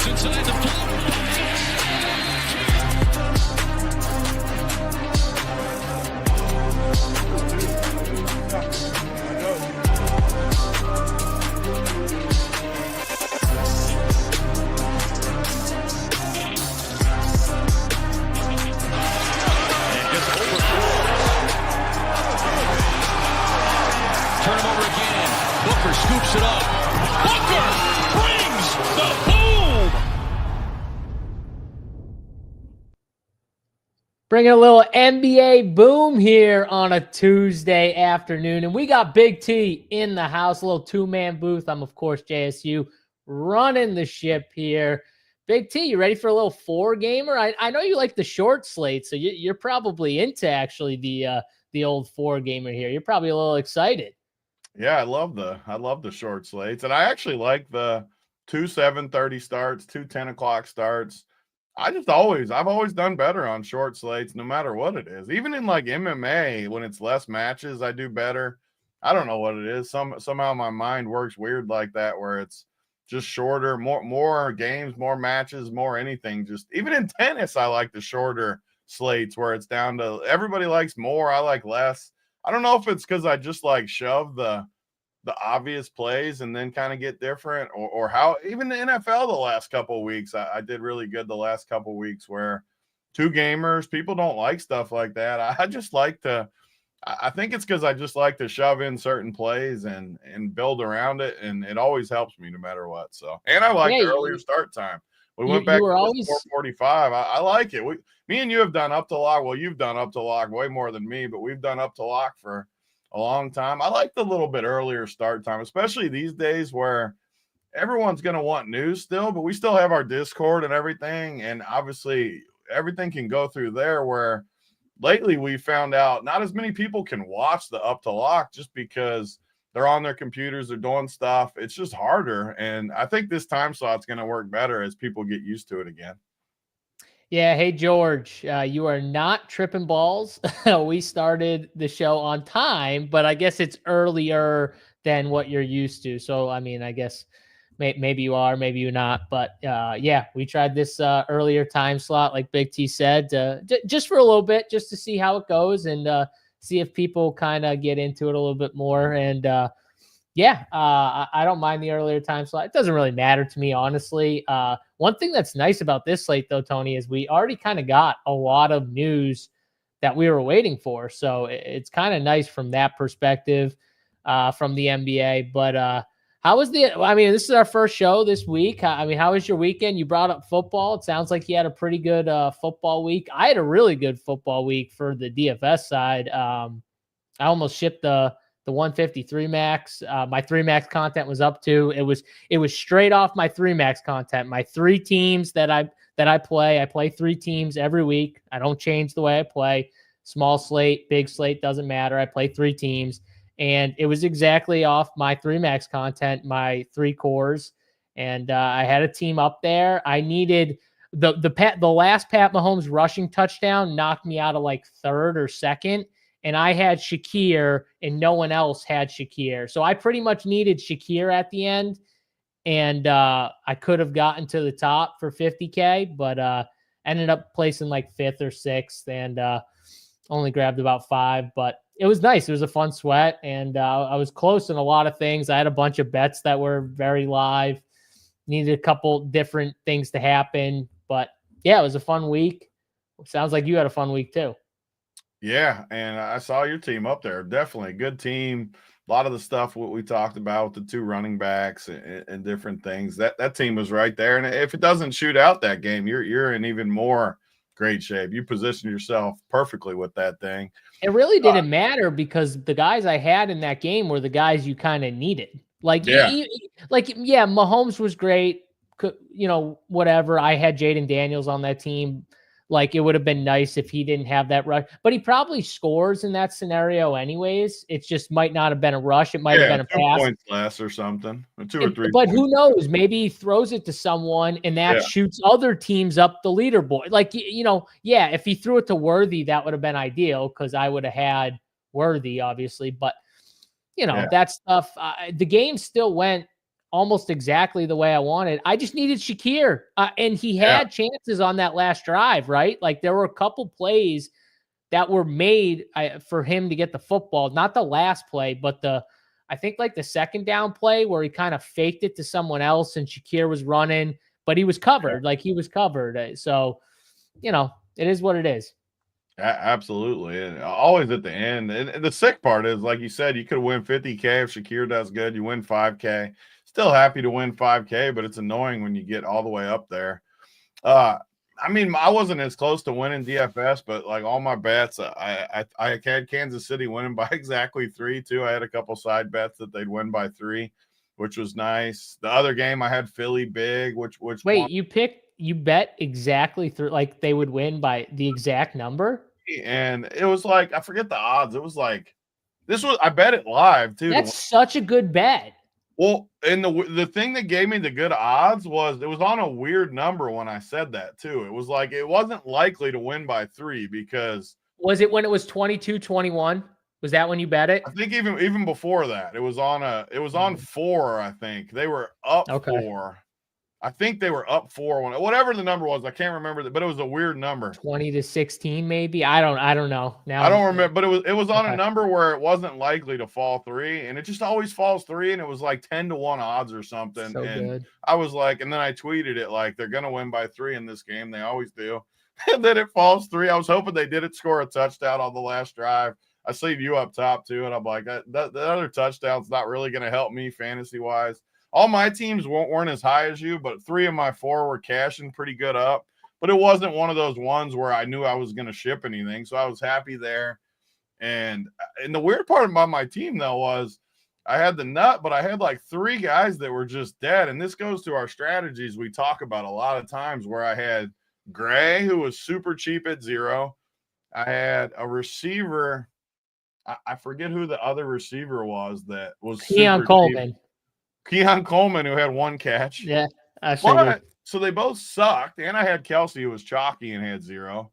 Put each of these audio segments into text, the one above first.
inside the floor. Turn him over again. Booker scoops it up. Booker brings the boom. Bringing a little NBA boom here on a Tuesday afternoon. And we got Big T in the house, a little two-man booth. I'm, of course, JSU running the ship here. Big T, you ready for a little four-gamer? I know you like the short slate, so you're probably into actually the old four-gamer here. You're probably a little excited. Yeah, I love the short slates, and I actually like the 2 7:30 starts, 2 10 o'clock starts. I've always done better on short slates, no matter what it is. Even in like MMA, when it's less matches, I do better. I don't know what it is. Somehow my mind works weird like that, where it's just shorter, more games, more matches, more anything. Just even in tennis, I like the shorter slates where it's down to everybody likes more, I like less. I don't know if it's because I just like shove the obvious plays and then kind of get different, or how even the NFL the last couple of weeks, I did really good the last couple of weeks where two gamers, people don't like stuff like that. I just like to, I think it's because I just like to shove in certain plays and build around it, and it always helps me no matter what. So, and I like the earlier start time. We went back to 4:45. I like it. Me and you have done up to lock. Well, you've done up to lock way more than me, but we've done up to lock for a long time. I like the little bit earlier start time, especially these days where everyone's going to want news still, but we still have our Discord and everything. And obviously everything can go through there, where lately we found out not as many people can watch the up to lock just because they're on their computers, they're doing stuff. It's just harder. And I think this time slot's going to work better as people get used to it again. Yeah. Hey, George, you are not tripping balls. We started the show on time, but I guess it's earlier than what you're used to. So, I mean, I guess maybe you are, maybe you're not. But yeah, we tried this earlier time slot, like Big T said, just for a little bit, just to see how it goes and see if people kind of get into it a little bit more. And yeah, I don't mind the earlier time slot. It doesn't really matter to me, honestly. One thing that's nice about this slate, though, Tony, is we already kind of got a lot of news that we were waiting for. So it's kind of nice from that perspective from the NBA. But how was this is our first show this week. I mean, how was your weekend? You brought up football. It sounds like you had a pretty good football week. I had a really good football week for the DFS side. I almost shipped the 153 max. My 3 max content was up to. It was straight off my 3 max content. My 3 teams that I play 3 teams every week. I don't change the way I play. Small slate, big slate, doesn't matter. I play 3 teams, and it was exactly off my 3 max content, my 3 cores. And I had a team up there. I needed the last Pat Mahomes rushing touchdown knocked me out of like 3rd or 2nd. And I had Shakir and no one else had Shakir. So I pretty much needed Shakir at the end. And I could have gotten to the top for 50K, but ended up placing like 5th or 6th and only grabbed about 5. But it was nice. It was a fun sweat. And I was close in a lot of things. I had a bunch of bets that were very live. Needed a couple different things to happen. But yeah, it was a fun week. Sounds like you had a fun week too. Yeah, and I saw your team up there. Definitely a good team. A lot of the stuff what we talked about with the 2 running backs and different things. That team was right there. And if it doesn't shoot out that game, you're in even more great shape. You position yourself perfectly with that thing. It really didn't matter because the guys I had in that game were the guys you kind of needed. Like, yeah, Mahomes was great. Whatever. I had Jaden Daniels on that team. Like, it would have been nice if he didn't have that rush, but he probably scores in that scenario anyways. It just might not have been a rush. It might have been a 2 pass. points less or something, 2 or 3. But who knows? Maybe he throws it to someone and that shoots other teams up the leaderboard. Like, if he threw it to Worthy, that would have been ideal because I would have had Worthy, obviously. But, that stuff, the game still went almost exactly the way I wanted. I just needed Shakir, and he had chances on that last drive, right? Like there were a couple plays that were made for him to get the football, not the last play, but I think like the second down play where he kind of faked it to someone else and Shakir was running, but he was covered. Like he was covered. So, it is what it is. Absolutely. And always at the end. And the sick part is, like you said, you could win 50K if Shakir does good. You win 5K. Still happy to win 5K, but it's annoying when you get all the way up there. I mean, I wasn't as close to winning DFS, but like all my bets, I had Kansas City winning by exactly 3 too. I had a couple side bets that they'd win by 3, which was nice. The other game I had Philly big, which wait, you bet exactly through like they would win by the exact number, and it was like I forget the odds. It was like I bet it live too. That's such a good bet. Well, and the thing that gave me the good odds was it was on a weird number when I said that too. It was like it wasn't likely to win by 3 because was it when it was 22-21? Was that when you bet it? I think even before that, it was on 4. I think they were up 4. I think they were up 4 whatever the number was. I can't remember that, but it was a weird number. 20-16, maybe. I don't know. Now I don't remember, but it was on a number where it wasn't likely to fall 3, and it just always falls 3, and it was like 10-1 odds or something. So and good. I was like, and then I tweeted it like they're gonna win by 3 in this game. They always do. And then it falls 3. I was hoping they didn't score a touchdown on the last drive. I see you up top too, and I'm like, the other touchdown's not really gonna help me fantasy wise. All my teams weren't as high as you, but 3 of my 4 were cashing pretty good up. But it wasn't one of those ones where I knew I was going to ship anything. So I was happy there. And the weird part about my team, though, was I had the nut, but I had like 3 guys that were just dead. And this goes to our strategies we talk about a lot of times where I had Gray, who was super cheap at 0. I had a receiver. I forget who the other receiver was that was Keon Coleman. Cheap. Keon Coleman, who had 1 catch. Yeah, so they both sucked, and I had Kelsey, who was chalky and had 0.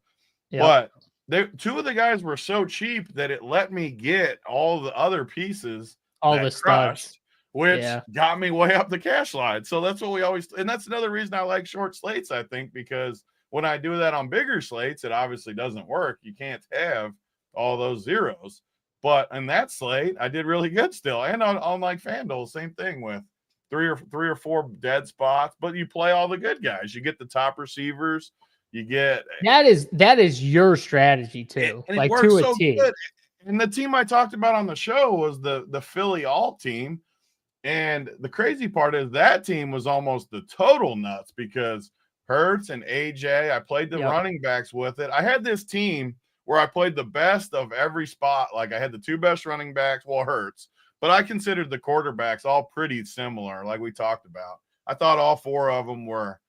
Yep. But 2 of the guys were so cheap that it let me get all the other pieces, all the studs, which got me way up the cash line. So that's what we always, and that's another reason I like short slates, I think, because when I do that on bigger slates, it obviously doesn't work. You can't have all those zeros. But in that slate, I did really good still. And on like FanDuel, same thing with 3 or 4 dead spots. But you play all the good guys. You get the top receivers. You get that is your strategy too. And like it to works a so T. good. And the team I talked about on the show was the Philly Alt team. And the crazy part is that team was almost the total nuts because Hurts and AJ, I played the running backs with it. I had this team where I played the best of every spot. Like I had the 2 best running backs, Hurts, but I considered the quarterbacks all pretty similar, like we talked about. I thought all 4 of them were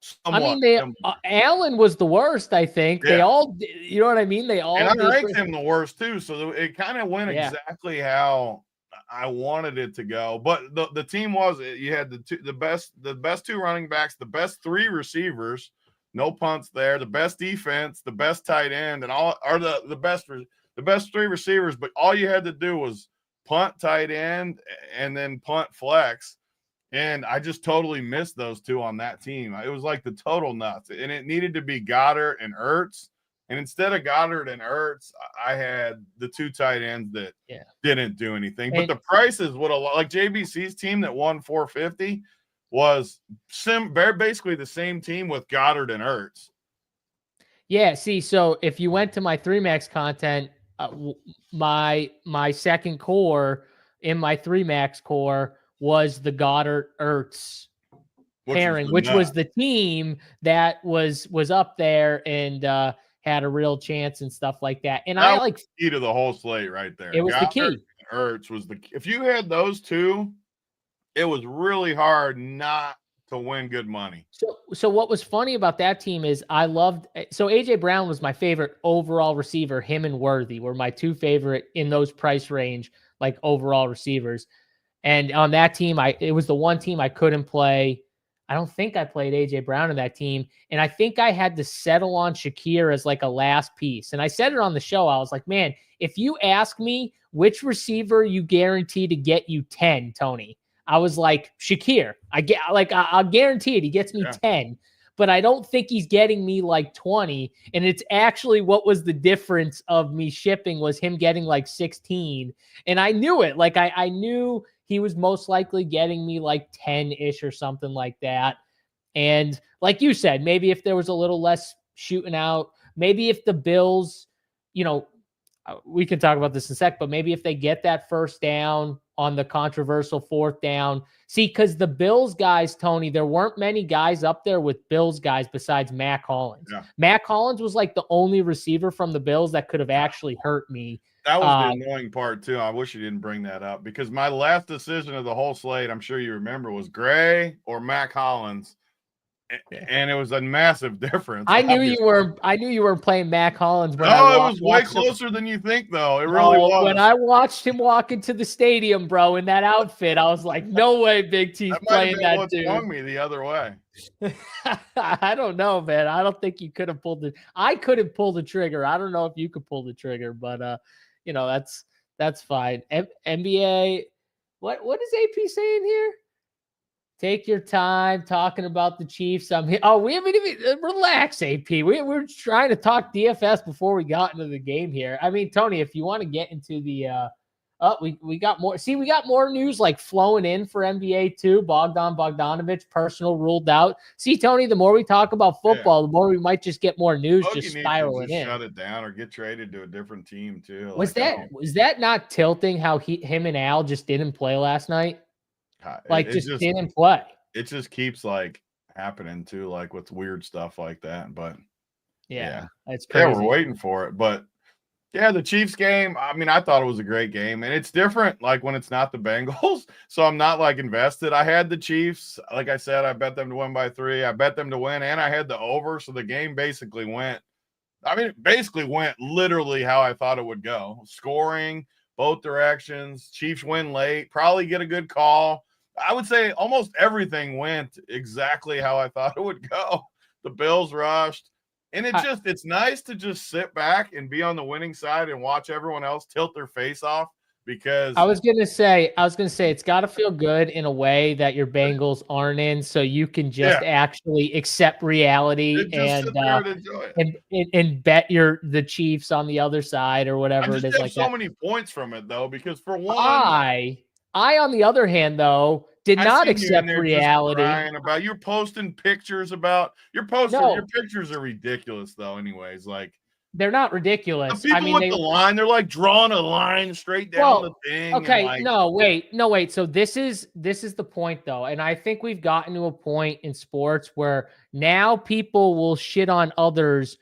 somewhat similar. Allen was the worst, I think. Yeah. They all, you know what I mean? They all. And I ranked him the worst too, so it kind of went exactly how I wanted it to go. But the team you had the best 2 running backs, the best 3 receivers. No punts there. The best defense, the best tight end, and all are the best 3 receivers. But all you had to do was punt, tight end, and then punt flex. And I just totally missed those 2 on that team. It was like the total nuts, and it needed to be Goddard and Ertz. And instead of Goddard and Ertz, I had the 2 tight ends that didn't do anything. But the prices would have, like JBC's team that won 450. Was basically the same team with Goddard and Ertz. Yeah, see, so if you went to my 3-max content, my second core in my 3-max core was the Goddard Ertz pairing, which was the team that was up there and had a real chance and stuff like that. And I like the key to the whole slate right there. It was Goddard the key. Ertz was if you had those 2. It was really hard not to win good money. So what was funny about that team is AJ Brown was my favorite overall receiver. Him and Worthy were my 2 favorite in those price range, like overall receivers. And on that team, it was the one team I couldn't play. I don't think I played AJ Brown in that team. And I think I had to settle on Shakir as like a last piece. And I said it on the show. I was like, man, if you ask me which receiver you guarantee to get you 10, Tony, I was like, Shakir, I'll guarantee it. He gets me 10, but I don't think he's getting me like 20. And it's actually what was the difference of me shipping was him getting like 16. And I knew it. Like I knew he was most likely getting me like 10-ish or something like that. And like you said, maybe if there was a little less shooting out, maybe if the Bills, we can talk about this in a sec, but maybe if they get that first down on the controversial fourth down. See, because the Bills guys, Tony, there weren't many guys up there with Bills guys besides Mac Hollins. Yeah. Mac Hollins was like the only receiver from the Bills that could have actually hurt me. That was the annoying part, too. I wish you didn't bring that up because my last decision of the whole slate, I'm sure you remember, was Gray or Mac Hollins. And it was a massive difference. I knew you were playing Mac Hollins. It was way closer than you think, though. It really was. When I watched him walk into the stadium, bro, in that outfit, I was like, "No way, Big T's playing that dude." Swung me the other way. I don't know, man. I don't think you could have pulled it. I could have pulled the trigger. I don't know if you could pull the trigger, but that's fine. NBA. What is AP saying here? Take your time talking about the Chiefs. I'm here. Oh, we haven't even relax, AP. We're trying to talk DFS before we got into the game here. I mean, Tony, if you want to get into the we got more. See, we got more news like flowing in for NBA too. Bogdanovich, personal ruled out. See, Tony, the more we talk about football, the more we might just get more news just spiraling in. Shut it down or get traded to a different team too. Was that not tilting how him and Al just didn't play last night? Just didn't play. It just keeps like happening too, like with weird stuff like that. But yeah, it's crazy. Yeah, we're waiting for it. But yeah, the Chiefs game, I mean, I thought it was a great game. And it's different like when it's not the Bengals. So I'm not like invested. I had the Chiefs. Like I said, I bet them to win by 3. I bet them to win, and I had the over. So the game basically went literally how I thought it would go. Scoring both directions. Chiefs win late, probably get a good call. I would say almost everything went exactly how I thought it would go. The Bills rushed. And it's nice to just sit back and be on the winning side and watch everyone else tilt their face off because I was gonna say it's gotta feel good in a way that your Bengals aren't in, so you can just actually accept reality and bet the Chiefs on the other side or whatever it is like that. So many points from it though, because for one, I on the other hand though did not accept reality. You're posting pictures about your pictures are ridiculous though. Anyways, like they're not ridiculous. The people with the line, they're like drawing a line straight down the thing. Okay, no, wait. So this is the point though, and I think we've gotten to a point in sports where now people will shit on others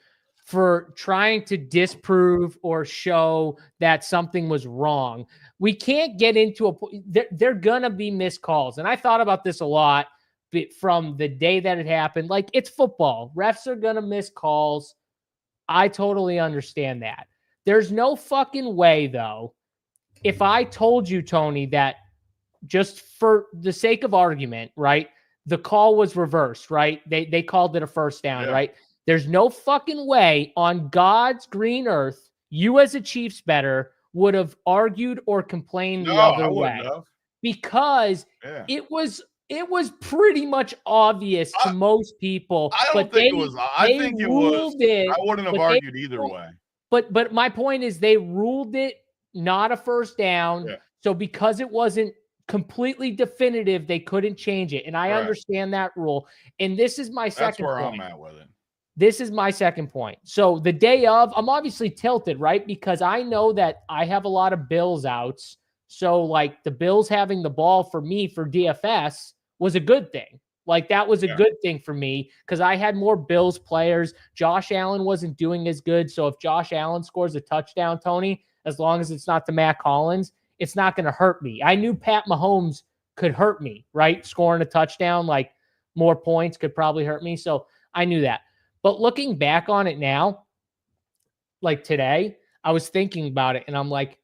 for trying to disprove or show that something was wrong. We can't get into they're going to be missed calls. And I thought about this a lot from the day that it happened. Like, it's football. Refs are going to miss calls. I totally understand that. There's no fucking way, though, if I told you, Tony, that just for the sake of argument, right, the call was reversed, right? They called it a first down, right? There's no fucking way on God's green earth you as a Chiefs bettor would have argued or complained the other way because it was pretty much obvious to most people. I don't think it was. I think it was. I wouldn't have argued either way. But my point is they ruled it not a first down. Yeah. So because it wasn't completely definitive, they couldn't change it. And I understand that rule. And this is my second point. That's where I'm at with it. This is my second point. So the day of, I'm obviously tilted, right? Because I know that I have a lot of Bills outs. So like the Bills having the ball for me for DFS was a good thing. Like that was a good thing for me because I had more Bills players. Josh Allen wasn't doing as good. So if Josh Allen scores a touchdown, Tony, as long as it's not to Mac Hollins, it's not going to hurt me. I knew Pat Mahomes could hurt me, right? Scoring a touchdown, like more points could probably hurt me. So I knew that. But looking back on it now, like today, I was thinking about it and I'm like,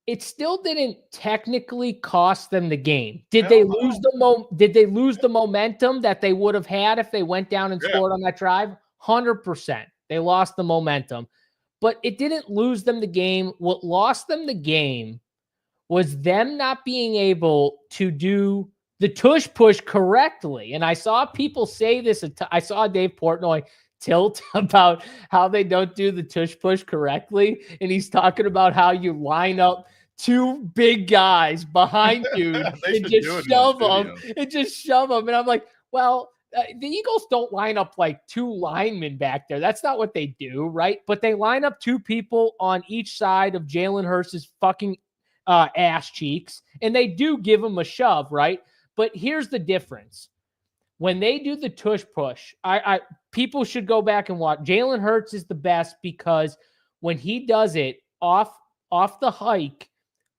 it still didn't technically cost them the game. Did they lose the momentum that they would have had if they went down and scored on that drive? 100%. They lost the momentum. But it didn't lose them the game. What lost them the game was them not being able to do the tush push correctly. And I saw people say this. I saw Dave Portnoy tilt about how they don't do the tush push correctly. And he's talking about how you line up two big guys behind dude and just shove them. And I'm like, well, the Eagles don't line up like two linemen back there. That's not what they do, right? But they line up two people on each side of Jalen Hurts' fucking ass cheeks, and they do give him a shove, right? But here's the difference. When they do the tush push, people should go back and watch. Jalen Hurts is the best because when he does it off the hike,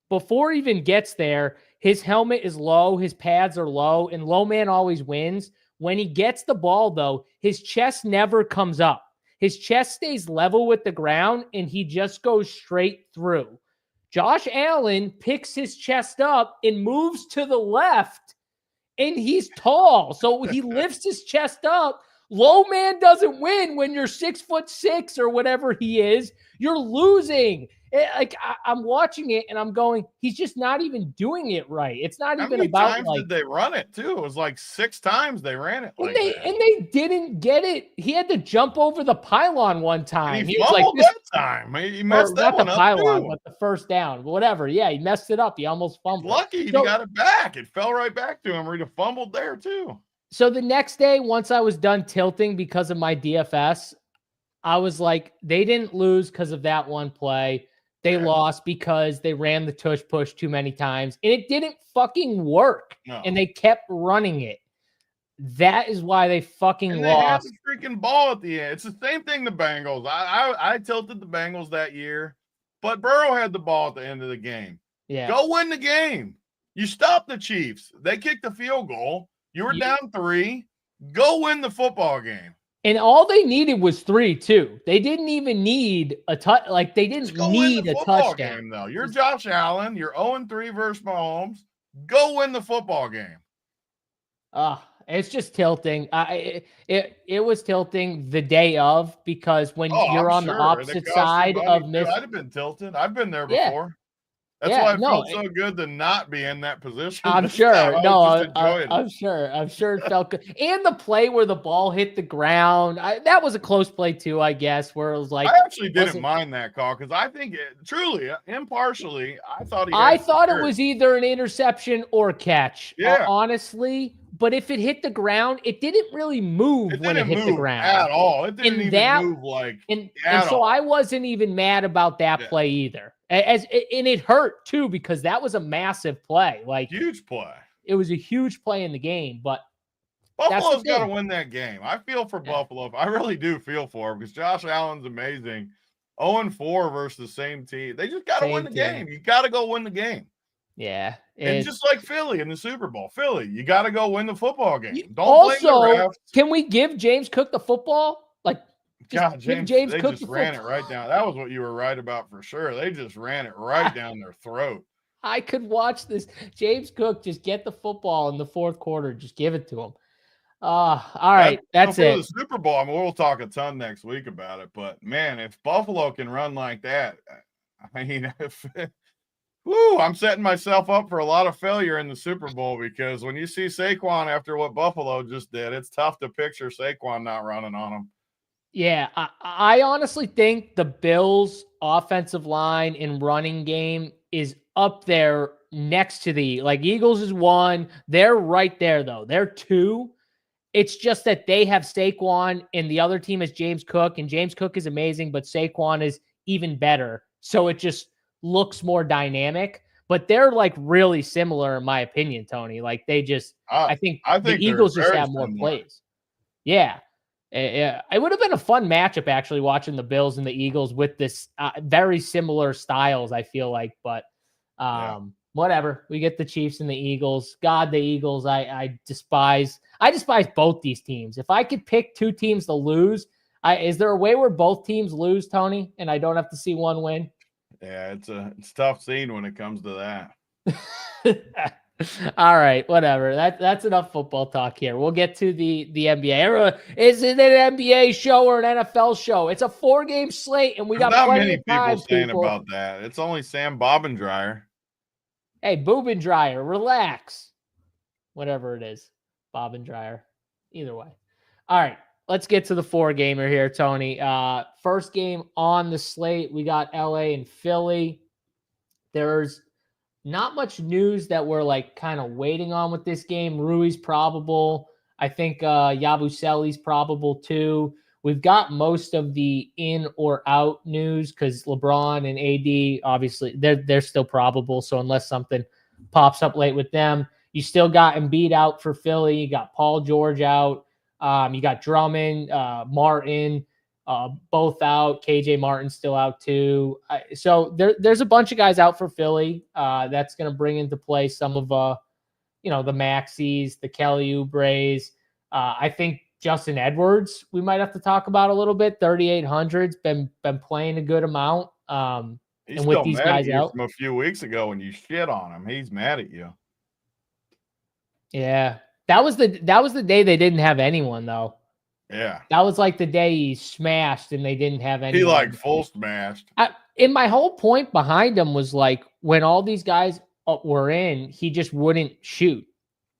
before he even gets there, his helmet is low, his pads are low, and low man always wins. When he gets the ball, though, his chest never comes up. His chest stays level with the ground, and he just goes straight through. Josh Allen picks his chest up and moves to the left, and he's tall. So he lifts his chest up. Low man doesn't win when you're 6'6" or whatever he is. You're losing. I'm watching it and I'm going, he's just not even doing it right. It's not even about. How many times did they run it too? It was like 6 times they ran it. And they didn't get it. He had to jump over the pylon one time. He was like, that time. He messed that one up. Not the pylon, but the first down. Whatever. Yeah, he messed it up. He almost fumbled. Lucky he got it back. It fell right back to him. Or he'd have fumbled there too. So the next day, once I was done tilting because of my DFS, I was like, they didn't lose because of that one play. They lost because they ran the tush push too many times, and it didn't fucking work. No. And they kept running it. That is why they fucking lost. They had the freaking ball at the end. It's the same thing the Bengals. I tilted the Bengals that year, but Burrow had the ball at the end of the game. Yeah. Go win the game. You stopped the Chiefs. They kicked the field goal. You were down 3. Go win the football game. And all they needed was 3 too. They didn't even need a touch. Like they didn't need a touchdown. Game, though. You're Josh Allen. You're 0-3 versus Mahomes. Go win the football game. It's just tilting. It was tilting the day of because when you're on the opposite side of I'd have been tilted. I've been there before. That's why it felt so good to not be in that position. I'm sure. I'm sure it felt good. And the play where the ball hit the ground, that was a close play too, I guess, where it was like. I actually didn't mind that call because I think truly, impartially, I thought it was either an interception or a catch. Yeah. Honestly. But if it hit the ground, it didn't really move when it hit the ground at all. It didn't even move like and so I wasn't even mad about that play either. And it hurt too because that was a massive play, like huge play. It was a huge play in the game, but Buffalo's got to win that game. I feel for Buffalo. I really do feel for him because Josh Allen's amazing. 0-4 versus the same team. They just got to win the game. You got to go win the game. Yeah. And just like Philly in the Super Bowl. Philly, you got to go win the football game. Don't blame the refs. Can we give James Cook the football? Like, God, James Cook just ran it right down. That was what you were right about for sure. They just ran it right down their throat. I could watch this. James Cook just get the football in the fourth quarter. Just give it to him. All right. That's it. The Super Bowl, I mean, we'll talk a ton next week about it. But, man, if Buffalo can run like that, I mean, I'm setting myself up for a lot of failure in the Super Bowl because when you see Saquon after what Buffalo just did, it's tough to picture Saquon not running on them. Yeah, I honestly think the Bills' offensive line and running game is up there next to Eagles is 1. They're right there, though. They're 2. It's just that they have Saquon and the other team is James Cook, and James Cook is amazing, but Saquon is even better. So it just looks more dynamic, but they're really similar in my opinion, Tony. Like they just, I think the Eagles just have more plays. Yeah. It would have been a fun matchup actually watching the Bills and the Eagles with this very similar styles, I feel like, but whatever. We get the Chiefs and the Eagles. God, the Eagles, I despise both these teams. If I could pick 2 teams to lose, is there a way where both teams lose, Tony, and I don't have to see one win? Yeah, it's a tough scene when it comes to that. All right, whatever. That's enough football talk here. We'll get to the NBA. Is it an NBA show or an NFL show? It's a 4-game slate, and we got not plenty many of time, people saying about that. It's only Sam Bobbendreyer. Hey, Boob and Dryer, relax. Whatever it is, Bob and Dryer. Either way. All right, let's get to the 4-gamer here, Tony. First game on the slate, we got LA and Philly. There's not much news that we're like kind of waiting on with this game. Rui's probable. I think Yabusele's probable too. We've got most of the in or out news because LeBron and AD, obviously, they're still probable. So unless something pops up late with them, you still got Embiid out for Philly. You got Paul George out. You got Drummond, Martin, both out. KJ Martin still out too. So there's a bunch of guys out for Philly. That's going to bring into play some of the Maxis, the Kelly Oubres. I think Justin Edwards we might have to talk about a little bit. 3,800's been playing a good amount. He's and with still these mad guys at you out from a few weeks ago when you shit on him. He's mad at you. Yeah, that was the day they didn't have anyone though. Yeah. That was like the day he smashed and they didn't have anyone. He like full smashed. And my whole point behind him was like when all these guys were in, he just wouldn't shoot.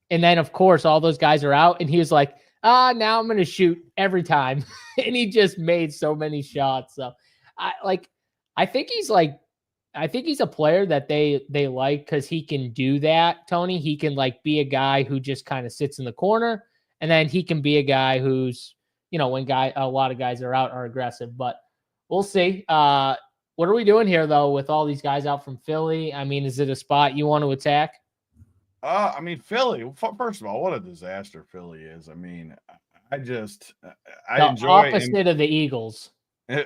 And then of course all those guys are out and he was like, now I'm going to shoot every time. And he just made so many shots. So I think he's a player that they like because he can do that, Tony. He can like be a guy who just kind of sits in the corner, and then he can be a guy who's, when a lot of guys are out are aggressive. But we'll see. What are we doing here though with all these guys out from Philly? I mean, is it a spot you want to attack? I mean, Philly. First of all, what a disaster Philly is. I mean, I enjoy opposite of the Eagles.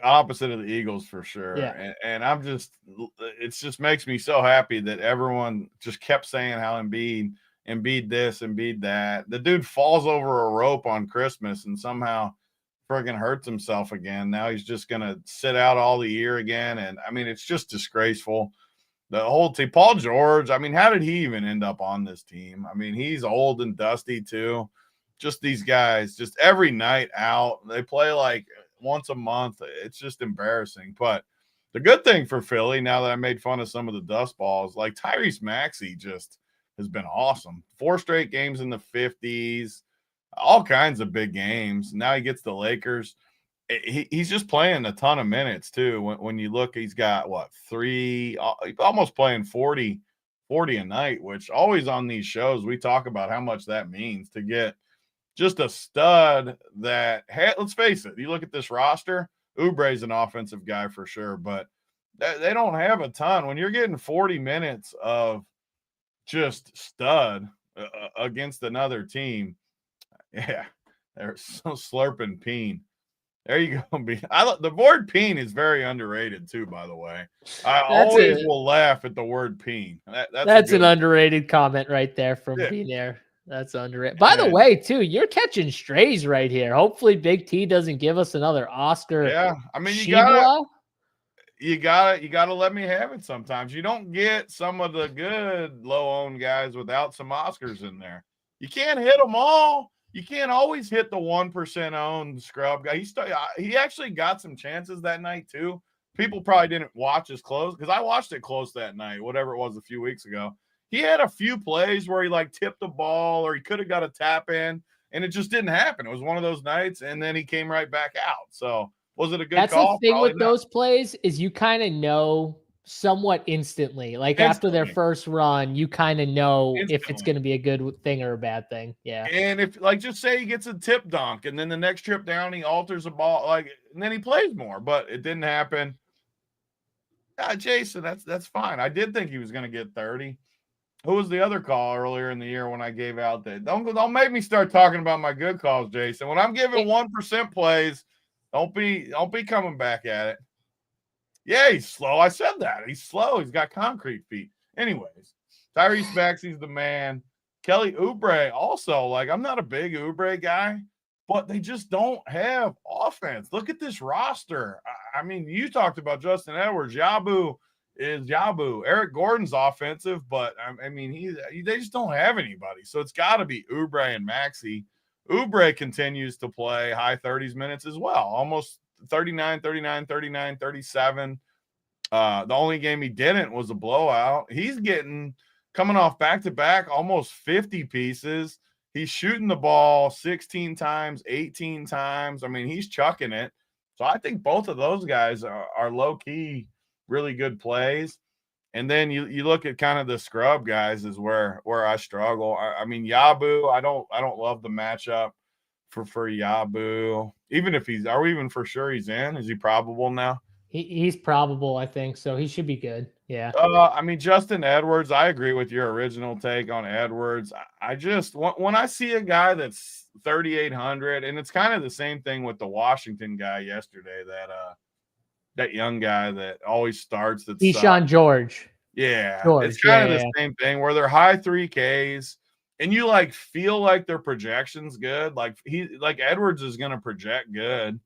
Opposite of the Eagles for sure. Yeah. And I'm just, it just makes me so happy that everyone just kept saying how Embiid this, Embiid that. The dude falls over a rope on Christmas and somehow friggin' hurts himself again. Now he's just going to sit out all the year again. And I mean, it's just disgraceful. The whole team, Paul George, I mean, how did he even end up on this team? I mean, he's old and dusty too. Just these guys, just every night out. They play like once a month. It's just embarrassing. But the good thing for Philly, now that I made fun of some of the dust balls, like Tyrese Maxey just has been awesome. 4 straight games in the 50s, all kinds of big games. Now he gets the Lakers. He's just playing a ton of minutes too. When you look, he's got almost playing 40 a night, which always on these shows, we talk about how much that means to get just a stud that, let's face it, you look at this roster, Oubre's an offensive guy for sure, but they don't have a ton. When you're getting 40 minutes of just stud against another team, yeah, they're so slurping peen. There you go. The word peen is very underrated too, by the way. I always will laugh at the word peen. That's an underrated comment right there from being there. That's underrated. By the way, too, you're catching strays right here. Hopefully Big T doesn't give us another Oscar. Yeah. I mean, you gotta let me have it sometimes. You don't get some of the good low-owned guys without some Oscars in there. You can't hit them all. You can't always hit the 1% owned scrub guy. He actually got some chances that night too. People probably didn't watch as close because I watched it close that night, whatever it was a few weeks ago. He had a few plays where he like tipped the ball or he could have got a tap in and it just didn't happen. It was one of those nights and then he came right back out. So was it a good call? That's the thing with those plays is you kind of know somewhat instantly. Like after their first run, you kind of know if it's going to be a good thing or a bad thing. Yeah. And if like just say he gets a tip dunk and then the next trip down he alters the ball and then he plays more, but it didn't happen. Jason, that's fine. I did think he was going to get 30. Who was the other call earlier in the year when I gave out that? Don't make me start talking about my good calls, Jason. When I'm giving 1% plays, don't be coming back at it. Yeah, he's slow. I said that. He's slow. He's got concrete feet. Anyways, Tyrese Maxey's the man. Kelly Oubre also, like, I'm not a big Oubre guy, but they just don't have offense. Look at this roster. I mean, you talked about Justin Edwards. Yabu is Yabu. Eric Gordon's offensive, but, I mean, they just don't have anybody. So it's got to be Oubre and Maxey. Oubre continues to play high 30s minutes as well, almost 39, 37. The only game he didn't was a blowout. He's getting coming off back-to-back, almost 50 pieces. He's shooting the ball 16 times, 18 times. I mean, he's chucking it. So I think both of those guys are low-key really good plays. And then you look at kind of the scrub guys is where I struggle. I mean, Yabu, I don't love the matchup for Yabu. Even if are we even for sure he's in? Is he probable now? He's probable, I think. So he should be good. Yeah. I mean, Justin Edwards, I agree with your original take on Edwards. I just, when I see a guy that's 3,800, and it's kind of the same thing with the Washington guy yesterday, that young guy that always starts. That's Deshaun George. Yeah. It's kind of the same thing where they're high 3Ks and you like feel like their projection's good. Like Edwards is going to project good.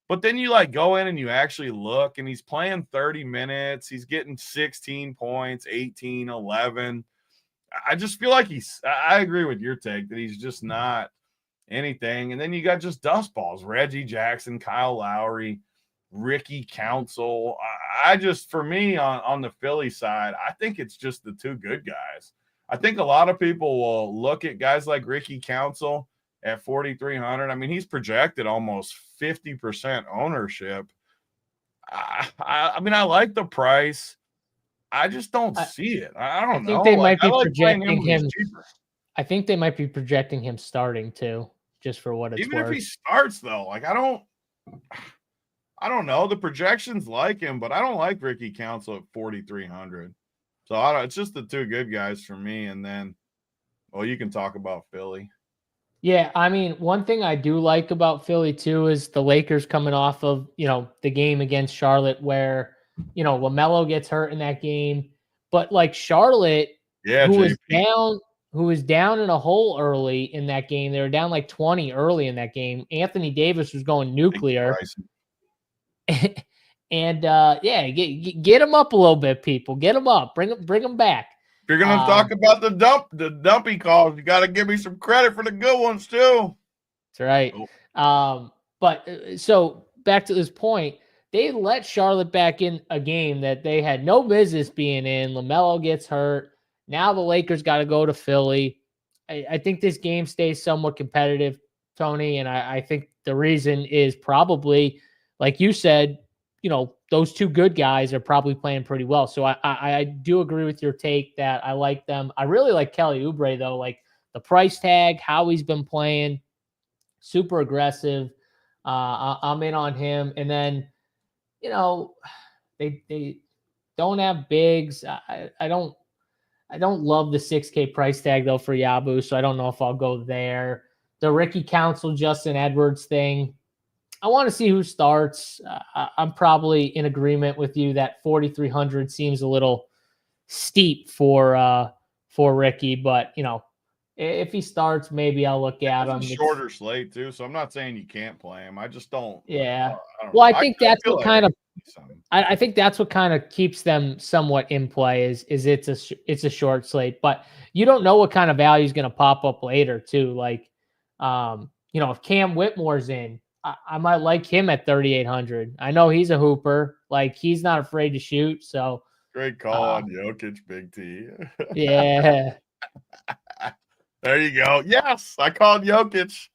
But then you like go in and you actually look and he's playing 30 minutes. He's getting 16 points, 18, 11. I just feel like I agree with your take that he's just not anything. And then you got just dust balls, Reggie Jackson, Kyle Lowry, Ricky Council. I just, for me on the Philly side, I think it's just the two good guys. I think a lot of people will look at guys like Ricky Council at 4,300. I mean, he's projected almost 50% ownership. I mean, I like the price. I just don't see it. I don't know. I think they might be projecting him. I think they might be projecting him starting too, just for what it's even worth. If he starts though, like I don't know. The projections like him, but I don't like Ricky Council at 4,300. So it's just the two good guys for me. And then, well, you can talk about Philly. Yeah, I mean, one thing I do like about Philly too is the Lakers coming off of, the game against Charlotte where, LaMelo gets hurt in that game. But like Charlotte, who was down in a hole early in that game. They were down like 20 early in that game. Anthony Davis was going nuclear. And get him up a little bit, people. Get him up. Bring him back. If you're going to talk about the dumpy calls, you got to give me some credit for the good ones too. That's right. But so back to this point, they let Charlotte back in a game that they had no business being in. LaMelo gets hurt. Now the Lakers got to go to Philly. I think this game stays somewhat competitive, Tony, and I think the reason is probably, like you said, those two good guys are probably playing pretty well. So I do agree with your take that I like them. I really like Kelly Oubre, though. Like the price tag, how he's been playing, super aggressive. I'm in on him. And then, they don't have bigs. I don't love the 6K price tag, though, for Yabu, so I don't know if I'll go there. The Ricky Council, Justin Edwards thing, I want to see who starts. I'm probably in agreement with you that 4,300 seems a little steep for Ricky, but if he starts, maybe I'll look at him. It's a shorter slate too, so I'm not saying you can't play him. I just don't. Yeah. Well, I think that's what kind of. I think that's what kind of keeps them somewhat in play. Is it's a short slate, but you don't know what kind of value is going to pop up later too. Like, if Cam Whitmore's in. I might like him at 3,800. I know he's a hooper. Like, he's not afraid to shoot. So great call on Jokic, Big T. Yeah. There you go. Yes, I called Jokic.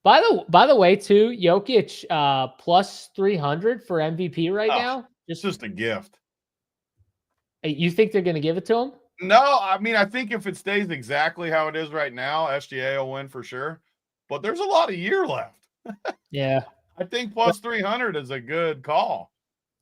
By the way, too, Jokic plus 300 for MVP right now. It's just a gift. You think they're going to give it to him? No, I mean, I think if it stays exactly how it is right now, SGA will win for sure. But there's a lot of year left. Yeah, I think plus 300 is a good call.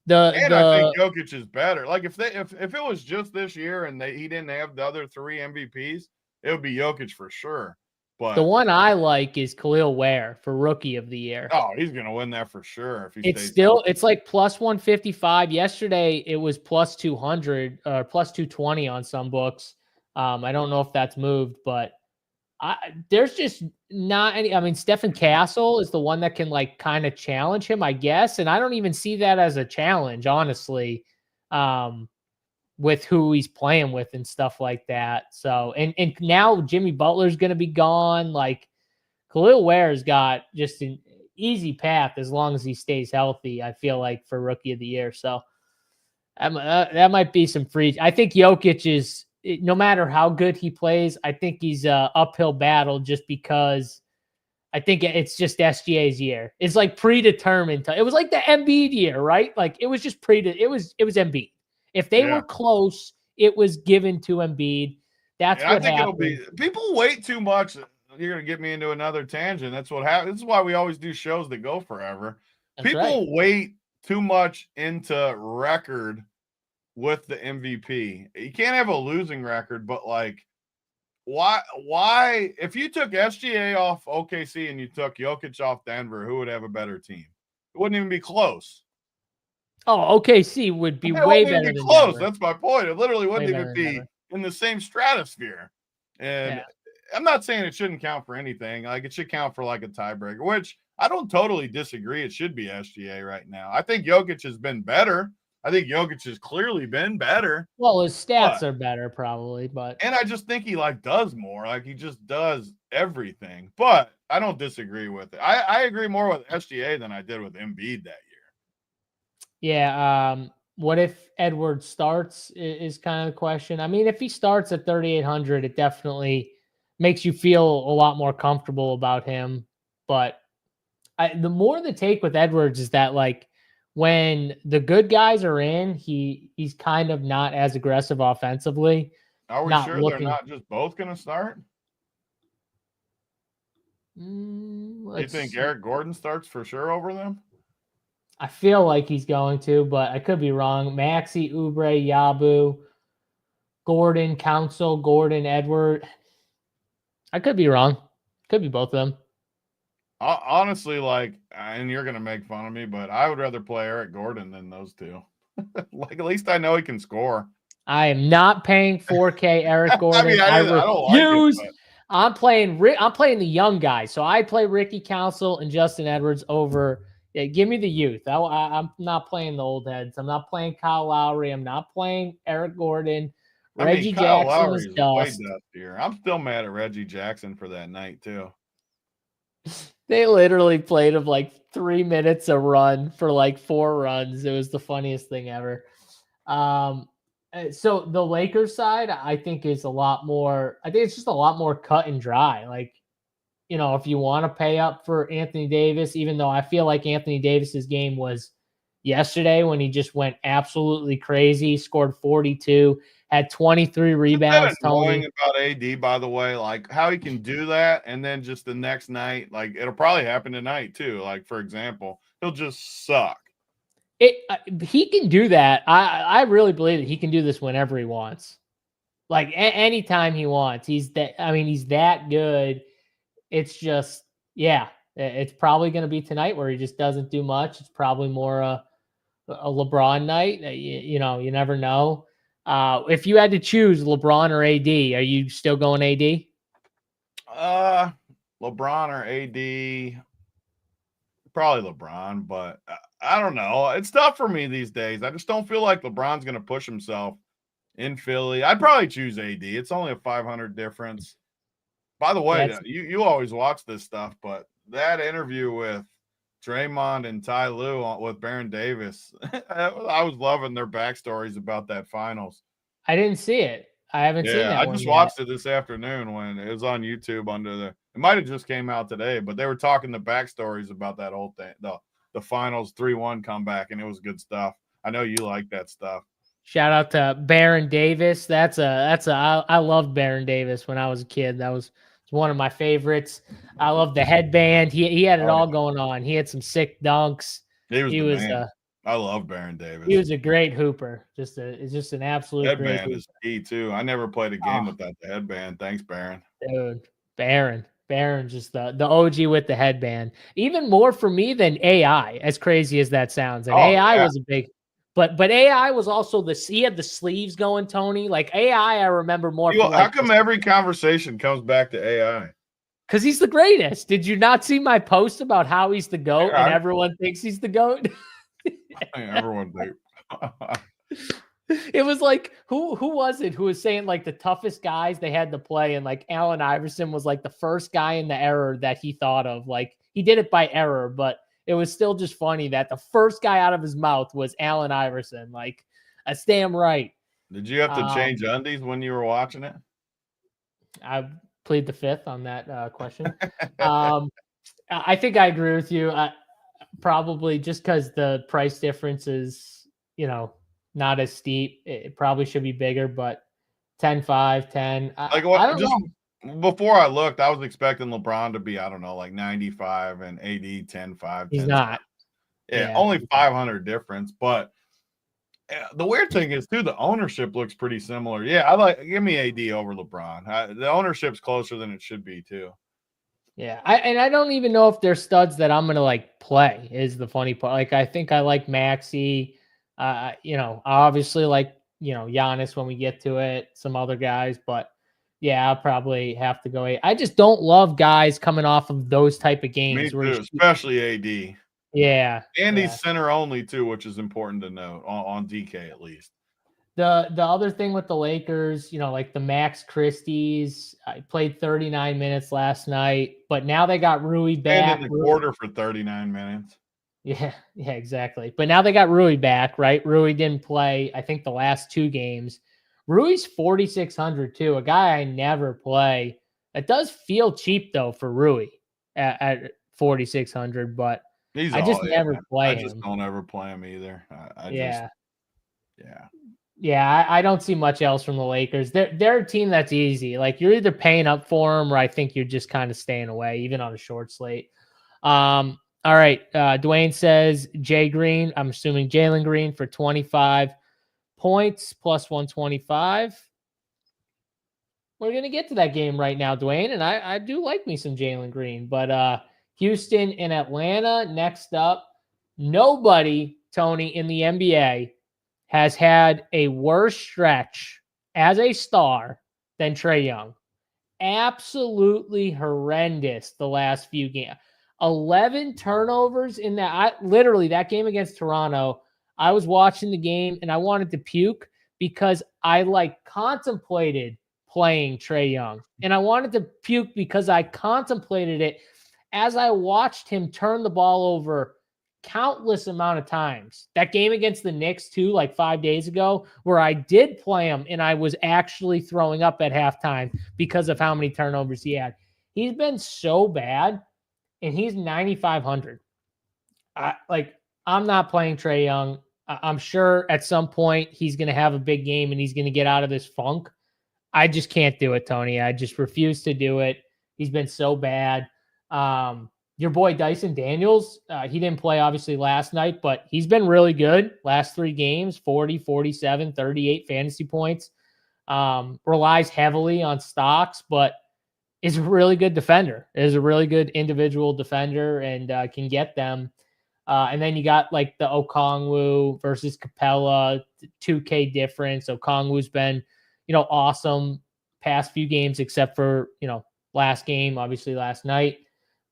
I think Jokic is better. Like if it was just this year and he didn't have the other three MVPs, it would be Jokic for sure. But the one I like is Khalil Ware for Rookie of the Year. Oh, he's gonna win that for sure. If it's like plus 155. Yesterday it was plus 200 or plus 220 on some books. I don't know if that's moved, but there's just not any. I mean, Stephen Castle is the one that can like kind of challenge him, I guess. And I don't even see that as a challenge, honestly, with who he's playing with and stuff like that. So, and now Jimmy Butler's going to be gone. Like Khalil Ware's got just an easy path as long as he stays healthy, I feel like, for Rookie of the Year. So that might be some free. I think Jokic no matter how good he plays, I think he's a uphill battle just because I think it's just SGA's year. It's like predetermined. It was like the Embiid year, right? Like it was just it was Embiid. If they were close, it was given to Embiid. That's what happened. It'll be people wait too much. You're gonna get me into another tangent. That's what happens. This is why we always do shows that go forever. People wait too much into record with the MVP. You can't have a losing record, but like why if you took SGA off OKC and you took Jokic off Denver, who would have a better team? It wouldn't even be close. Oh, OKC would be way better than close. Denver. That's my point. It literally wouldn't even be in the same stratosphere. And I'm not saying it shouldn't count for anything. Like it should count for like a tiebreaker, which I don't totally disagree. It should be SGA right now. I think Jokic has been better. I think Jokic has clearly been better. Well, his stats are better probably, and I just think he like does more. Like he just does everything. But I don't disagree with it. I agree more with SGA than I did with Embiid that year. Yeah. What if Edwards starts is kind of the question. I mean, if he starts at 3,800, it definitely makes you feel a lot more comfortable about him. But the more the take with Edwards is that like when the good guys are in, he's kind of not as aggressive offensively. Are we sure they're not just both going to start? Do you think Eric Gordon starts for sure over them? I feel like he's going to, but I could be wrong. Maxey, Oubre, Yabu, Gordon, Council, Gordon, Edward. I could be wrong. Could be both of them. Honestly, like, and you're going to make fun of me, but I would rather play Eric Gordon than those two. Like, at least I know he can score. I am not paying 4K Eric Gordon. I mean, I don't like it, I'm playing the young guys. So I play Ricky Council and Justin Edwards over. Yeah, give me the youth. I'm not playing the old heads. I'm not playing Kyle Lowry. I'm not playing Eric Gordon. Reggie Jackson is dust. Way dustier. I'm still mad at Reggie Jackson for that night too. They literally played him like 3 minutes a run for like 4 runs. It was the funniest thing ever. So the Lakers side, I think is a lot more. I think it's just a lot more cut and dry. Like, you know, if you want to pay up for Anthony Davis, even though I feel like Anthony Davis's game was yesterday when he just went absolutely crazy, scored 42, had 23 rebounds. Annoying about AD, by the way, like how he can do that, and then just the next night, like it'll probably happen tonight too. Like for example, he'll just suck. He can do that. I really believe that he can do this whenever he wants, like anytime he wants. He's that good. It's just, it's probably going to be tonight where he just doesn't do much. It's probably more a LeBron night. You know, you never know. If you had to choose LeBron or AD, are you still going AD? LeBron or AD? Probably LeBron, but I don't know. It's tough for me these days. I just don't feel like LeBron's going to push himself in Philly. I'd probably choose AD. It's only a 500 difference. By the way, you always watch this stuff, but that interview with Draymond and Ty Lue with Baron Davis, I was loving their backstories about that finals. I didn't see it. I haven't seen that. I just watched it this afternoon when it was on YouTube it might have just came out today, but they were talking the backstories about that whole thing, the finals 3-1 comeback, and it was good stuff. I know you like that stuff. Shout out to Baron Davis. I loved Baron Davis when I was a kid. That was one of my favorites. I love the headband. He had it all going on. He had some sick dunks. He was man. I love Baron Davis. He was a great hooper. Just an absolute headband great is key too. I never played a game without the headband. Thanks, Baron. Dude, Baron, just the OG with the headband. Even more for me than AI, as crazy as that sounds. And AI was a big, but AI was also he had the sleeves going, Tony. Like AI, I remember more. How come every conversation comes back to AI? Because he's the greatest. Did you not see my post about how he's the GOAT and everyone thinks he's the GOAT? Everyone thinks. It was like, who was it who was saying like the toughest guys they had to play, and like Allen Iverson was like the first guy in the error that he thought of. Like he did it by error, but it was still just funny that the first guy out of his mouth was Allen Iverson. Like, that's damn right. Did you have to change undies when you were watching it? I plead the fifth on that question. I think I agree with you. Probably just because the price difference is, not as steep. It probably should be bigger, but 10-5, 10. Like I what? don't Just know. before I looked, I was expecting LeBron to be, I don't know, like 95 and AD 10-5, He's 10-7. not. Yeah, Yeah. only 500 difference. But the weird thing is, too, the ownership looks pretty similar. Yeah, give me AD over LeBron. The ownership's closer than it should be, too. Yeah. I don't even know if they're studs that I'm gonna play, is the funny part. Like, I think I like Maxey. Obviously Giannis when we get to it, some other guys, but yeah, I'll probably have to go. I just don't love guys coming off of those type of Me games where too, especially AD. yeah. And Yeah. he's center only, too, which is important to note on DK at least. The other thing with the Lakers, like the Max Christie's, I played 39 minutes last night, but now they got Rui And back. in the quarter for 39 minutes. Yeah, exactly. But now they got Rui back, right? Rui didn't play, I think, the last 2 games. Rui's 4,600 too, a guy I never play. It does feel cheap though for Rui at 4,600, but I just never play him. I just don't ever play him either. Yeah. Yeah. Yeah, I don't see much else from the Lakers. They're a team that's easy. Like, you're either paying up for them, or I think you're just kind of staying away, even on a short slate. All right. Dwayne says Jay Green. I'm assuming Jalen Green for 25 points plus 125. We're gonna get to that game right now, Dwayne, and I do like me some Jalen Green, but Houston and Atlanta next up. Nobody, Tony, in the NBA has had a worse stretch as a star than Trae Young. Absolutely horrendous the last few games. 11 turnovers in that. Literally, that game against Toronto, I was watching the game and I wanted to puke because I contemplated playing Trae Young. And I wanted to puke because I contemplated it as I watched him turn the ball over countless amount of times. That game against the Knicks too, like 5 days ago, where I did play him and I was actually throwing up at halftime because of how many turnovers he had. He's been so bad, and he's 9,500. I'm not playing Trae Young. I'm sure at some point he's going to have a big game and he's going to get out of this funk. I just can't do it, Tony. I just refuse to do it. He's been so bad. Your boy Dyson Daniels, he didn't play obviously last night, but he's been really good. Last 3 games, 40, 47, 38 fantasy points. Relies heavily on stocks, but is a really good defender. Is a really good individual defender and can get them. And then you got the Okongwu versus Capella, 2K difference. Okongwu's been, awesome past few games, except for, last game, obviously last night.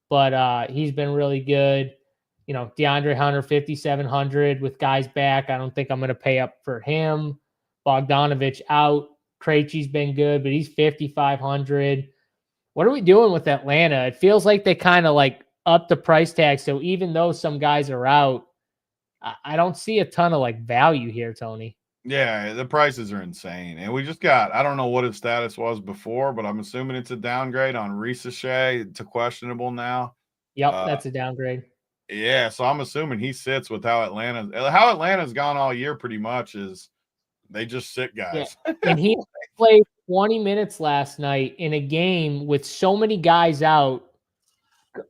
But he's been really good. DeAndre Hunter, 5,700 with guys back. I don't think I'm going to pay up for him. Bogdanovich out. Krejci's been good, but he's 5,500. What are we doing with Atlanta? It feels like they kind of up the price tag. So even though some guys are out, I don't see a ton of value here, Tony. Yeah, the prices are insane. And we just got, I don't know what his status was before, but I'm assuming it's a downgrade on Ricochet to questionable now. Yep, that's a downgrade. Yeah, so I'm assuming he sits with how Atlanta's gone all year pretty much is they just sit guys. Yeah. And he played 20 minutes last night in a game with so many guys out,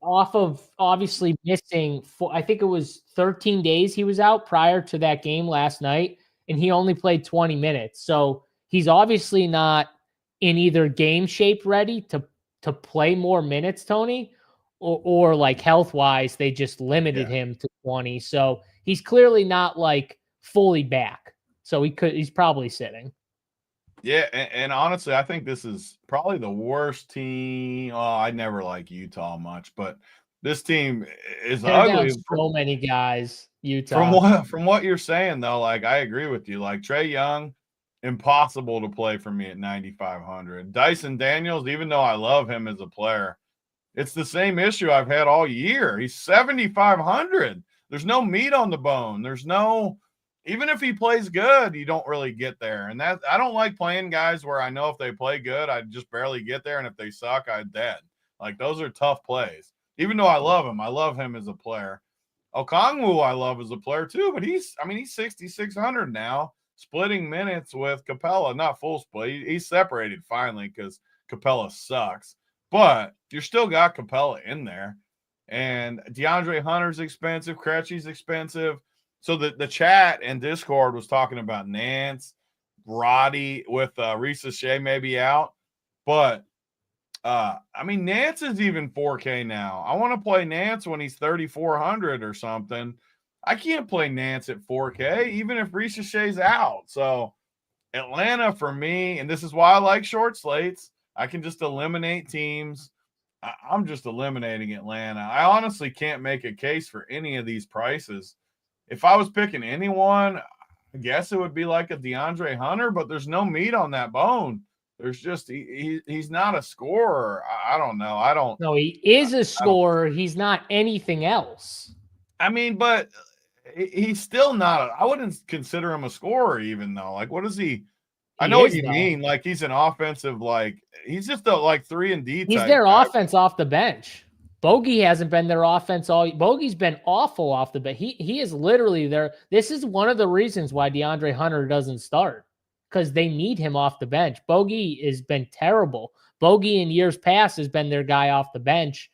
off of obviously missing, I think it was 13 days he was out prior to that game last night, and he only played 20 minutes. So he's obviously not in either game shape ready to play more minutes, Tony, or health-wise, they just limited him to 20. So he's clearly not fully back. So he's probably sitting. Yeah, and honestly, I think this is probably the worst team. Oh, I never like Utah much, but this team is They're ugly. Down so many guys, Utah. From what you're saying, though, I agree with you. Trae Young, impossible to play for me at 9,500. Dyson Daniels, even though I love him as a player, it's the same issue I've had all year. He's 7,500. There's no meat on the bone. There's no even if he plays good, you don't really get there. And that I don't like playing guys where I know if they play good, I just barely get there. And if they suck, I'm dead. Like those are tough plays. Even though I love him as a player. Okongwu, I love as a player too, but he's 6,600 now, splitting minutes with Capella, not full split. He's separated finally because Capella sucks, but you still got Capella in there. And DeAndre Hunter's expensive, Krejci's expensive. So the chat and Discord was talking about Nance, Roddy with Risa Shea maybe out, but Nance is even 4K now. I want to play Nance when he's 3,400 or something. I can't play Nance at 4K, even if Risa Shea's out. So Atlanta for me, and this is why I like short slates. I can just eliminate teams. I'm just eliminating Atlanta. I honestly can't make a case for any of these prices. If I was picking anyone, I guess it would be like a DeAndre Hunter, but there's no meat on that bone. There's just he's not a scorer. I don't know. No, he is a scorer. He's not anything else. But he's still not. I wouldn't consider him a scorer, even though. Like, what is he? I know what you mean. Like, he's an offensive. Like, he's just a 3-and-D. He's their offense off the bench. Bogey hasn't been their offense all. Bogey's been awful off the bench. He is literally there. This is one of the reasons why DeAndre Hunter doesn't start, because they need him off the bench. Bogey has been terrible. Bogey in years past has been their guy off the bench.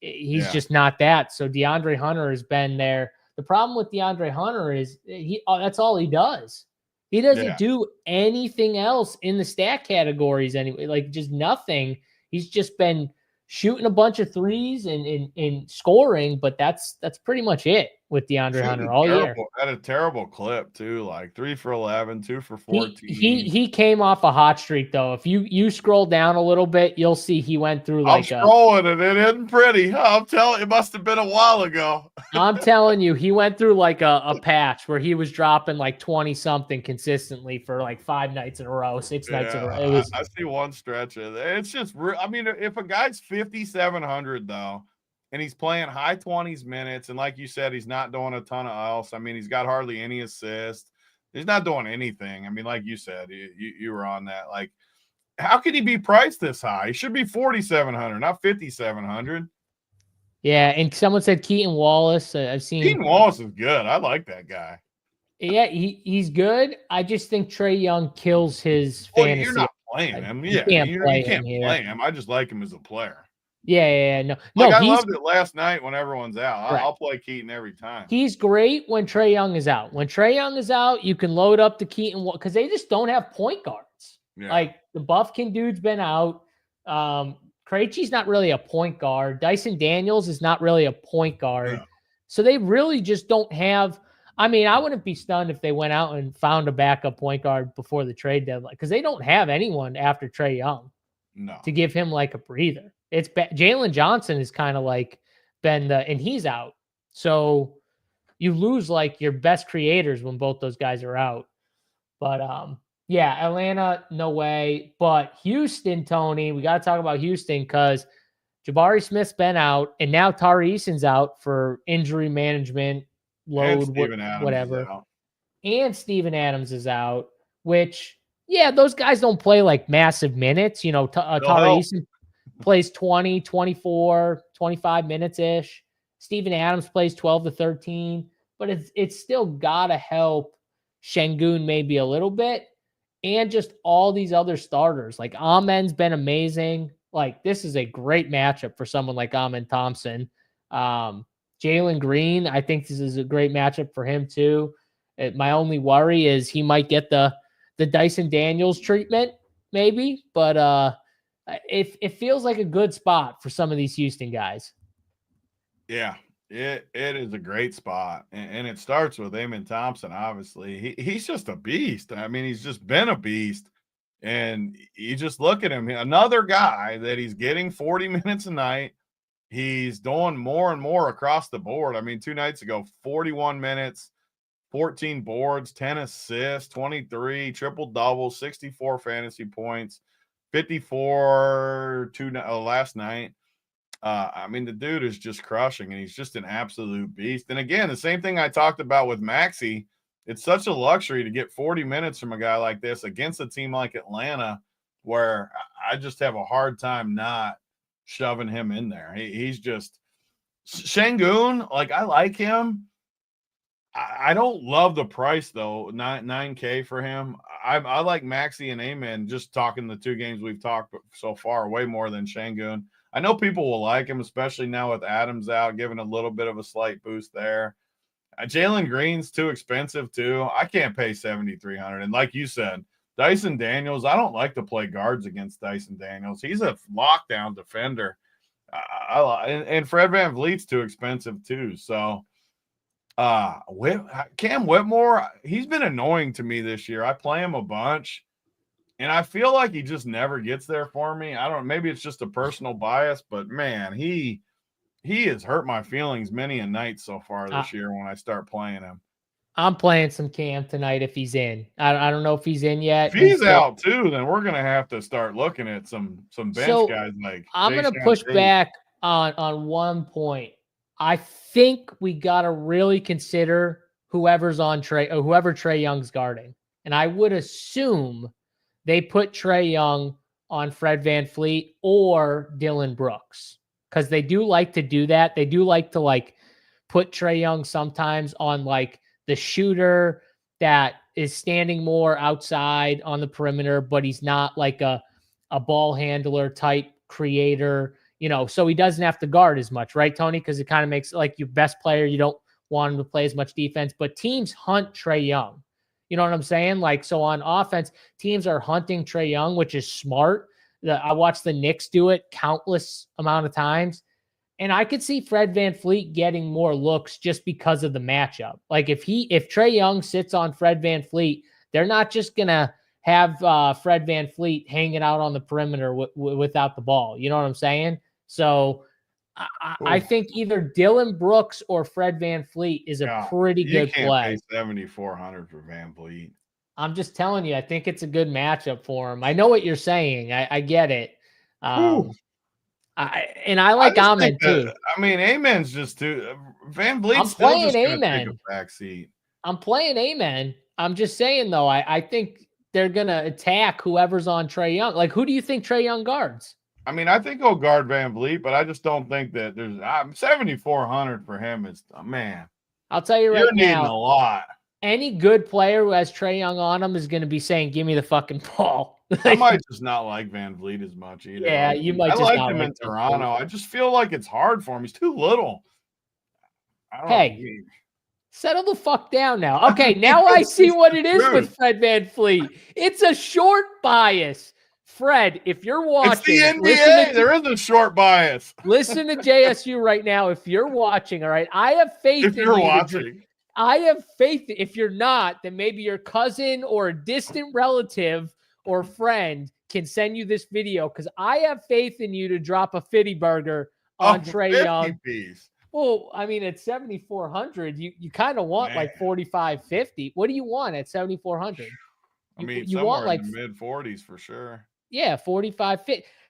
He's just not that. So DeAndre Hunter has been there. The problem with DeAndre Hunter is that's all he does. He doesn't do anything else in the stat categories anyway, like just nothing. He's just been shooting a bunch of threes and scoring, but that's pretty much it with DeAndre Hunter all year. Had a terrible clip too, like 3 for 11, 2 for 14. He came off a hot streak though. If you scroll down a little bit, you'll see he went through I'm scrolling and it isn't pretty. I'm telling you, it must have been a while ago. I'm telling you, he went through like a patch where he was dropping like 20 something consistently for like 5 nights in a row, 6 nights in a row. I see one stretch of it. It's just if a guy's 5,700 though, and he's playing high 20s minutes, and like you said, he's not doing a ton of else. He's got hardly any assists. He's not doing anything. Like you said, you were on that. Like, how could he be priced this high? He should be 4,700, not 5,700. Yeah, and someone said Keaton Wallace. I've seen Keaton Wallace is good. I like that guy. Yeah, he's good. I just think Trae Young kills his fantasy. You're not playing him. Yeah, you can't play him. I just like him as a player. Yeah. No. I loved it last night when everyone's out. I'll play Keaton every time. He's great when Trae Young is out. When Trae Young is out, you can load up the Keaton because they just don't have point guards. Yeah. Like the Buffkin dude's been out. Krejci's not really a point guard. Dyson Daniels is not really a point guard. Yeah. So they really just don't have. I wouldn't be stunned if they went out and found a backup point guard before the trade deadline because they don't have anyone after Trae Young to give him like a breather. It's Jalen Johnson is kind of like been and he's out. So you lose like your best creators when both those guys are out. But Atlanta, no way. But Houston, Tony, we got to talk about Houston because Jabari Smith's been out and now Tari Eason's out for injury management, load, whatever. And Steven Adams is out, which, those guys don't play like massive minutes. Tari Eason plays 20, 24, 25 minutes-ish. Steven Adams plays 12 to 13, but it's still got to help Şengün maybe a little bit and just all these other starters. Like Amen's been amazing. Like this is a great matchup for someone like Amen Thompson. Jalen Green, I think this is a great matchup for him too. My only worry is he might get the Dyson Daniels treatment maybe, but it feels like a good spot for some of these Houston guys. Yeah, it is a great spot. And it starts with Amen Thompson, obviously. He's just a beast. He's just been a beast. And you just look at him, another guy that he's getting 40 minutes a night. He's doing more and more across the board. 2 nights ago, 41 minutes, 14 boards, 10 assists, 23, triple-double, 64 fantasy points. 54 last night. The dude is just crushing, and he's just an absolute beast. And again, the same thing I talked about with Maxey it's such a luxury to get 40 minutes from a guy like this against a team like Atlanta, where I just have a hard time not shoving him in there. He's just Şengün, like I like him. I don't love the price though. 9K for him. I like Maxey and Amen. Just talking the 2 games we've talked so far, way more than Şengün. I know people will like him, especially now with Adams out, giving a little bit of a slight boost there. Jalen Green's too expensive too. I can't pay 7,300. And like you said, Dyson Daniels, I don't like to play guards against Dyson Daniels. He's a lockdown defender. And Fred VanVleet's too expensive too. So Cam Whitmore, he's been annoying to me this year. I play him a bunch, and I feel like he just never gets there for me. I don't know, maybe it's just a personal bias, but man, he has hurt my feelings many a night so far this year when I start playing him. I'm playing some Cam tonight if he's in. I don't know if he's in yet. If he's out too, then we're gonna have to start looking at some bench guys like. I'm gonna push back on one point. I think we gotta really consider whoever Trae Young's guarding, and I would assume they put Trae Young on Fred VanVleet or Dylan Brooks, because they do like to do that. They do like to put Trae Young sometimes on the shooter that is standing more outside on the perimeter, but he's not like a ball handler type creator, so he doesn't have to guard as much, right, Tony? Because it kind of makes your best player, you don't want him to play as much defense, but teams hunt Trae Young. You know what I'm saying? So on offense, teams are hunting Trae Young, which is smart. I watched the Knicks do it countless amount of times. And I could see Fred VanVleet getting more looks just because of the matchup. If Trae Young sits on Fred VanVleet, they're not just going to have Fred VanVleet hanging out on the perimeter without the ball. You know what I'm saying? So I think either Dylan Brooks or Fred VanVleet is a pretty good play. You can't pay 7,400 for VanVleet. I'm just telling you, I think it's a good matchup for him. I know what you're saying. I get it. I like Amen too. I mean, Amen's just too. VanVleet's still just going to take a backseat. I'm playing Amen. I'm just saying though, I think they're going to attack whoever's on Trae Young. Who do you think Trae Young guards? I mean, I think he'll guard VanVleet, but I just don't think that there's 7,400 for him is man. I'll tell you right now, you're needing a lot. Any good player who has Trae Young on him is going to be saying, "Give me the fucking ball." I might just not like VanVleet as much either. Yeah, you might. I liked him in Toronto. I just feel like it's hard for him. He's too little. Settle the fuck down now. Okay, now I see what it is with Fred VanVleet. It's a short bias. Fred, if you're watching, it's the NBA. There is a short bias. Listen to JSU right now. If you're watching, all right, I have faith in you. If you're watching. I have faith. If you're not, then maybe your cousin or a distant relative or friend can send you this video, because I have faith in you to drop a 50 burger on Trae Young. Piece. Well, I mean, at 7,400, you kind of want 45, 50. What do you want at 7,400? I mean, you want in the mid 40s for sure. Yeah, 45,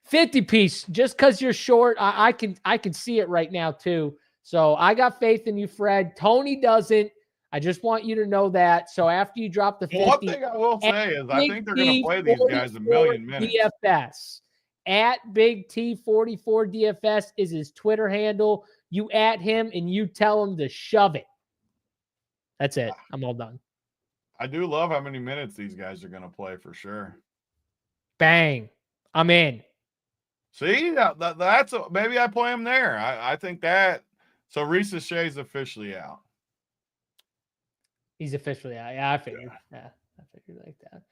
50 piece. Just because you're short, I can see it right now too. So I got faith in you, Fred. Tony doesn't. I just want you to know that. So after you drop the 50, one thing I will say is I think they're going to play these guys a million minutes. DFS at Big T44 DFS is his Twitter handle. You at him and you tell him to shove it. That's it. I'm all done. I do love how many minutes these guys are going to play for sure. Bang. I'm in. See, that's maybe I play him there. I think that. So Reese Shea's officially out. He's officially out. Yeah, I figured. Yeah, I figured like that.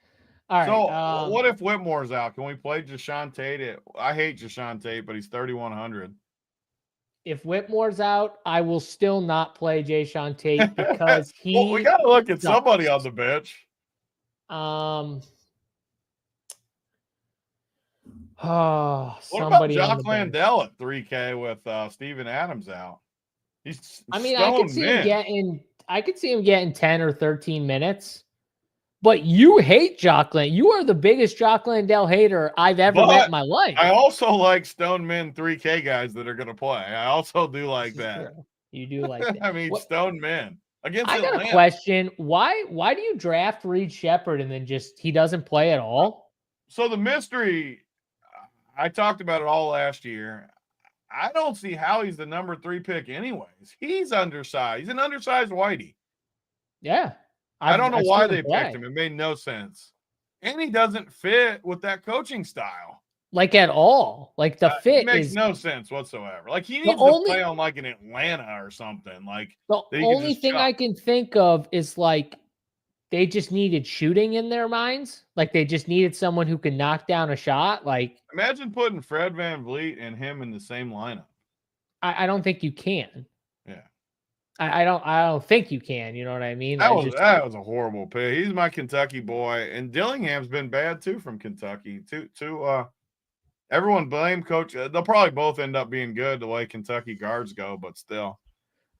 All right. So what if Whitmore's out? Can we play Jashawn Tate? I hate Jashawn Tate, but he's 3,100. If Whitmore's out, I will still not play Jashawn Tate because he. Well, we got to look at somebody on the bench. What about Jock Landale at 3K with Steven Adams out? I could see him getting 10 or 13 minutes. But you hate Jock Landale. You are the biggest Jock Landale hater I've ever met in my life. I also like Stone Men 3K guys that are going to play. I also do like that. True. You do like that. I mean, Stone Men. against I got Atlanta. a question. Why do you draft Reed Shepherd and then just he doesn't play at all? So the mystery, I talked about it all last year. I don't see how he's the number 3 pick anyways. He's undersized. He's an undersized whitey. Yeah. I don't know why seen they him play. picked him. It made no sense. And he doesn't fit with that coaching style. Like at all. Like the fit it makes is no sense whatsoever. Like he needs to play on like an Atlanta or something. Like the only thing I can think of is like they just needed shooting in their minds. Like they just needed someone who can knock down a shot. Like imagine putting Fred VanVleet and him in the same lineup. I don't think you can. Yeah. I don't think you can. You know what I mean? That was a horrible pick. He's my Kentucky boy, and Dillingham's been bad too from Kentucky. Everyone blame Coach. They'll probably both end up being good the way Kentucky guards go, but still.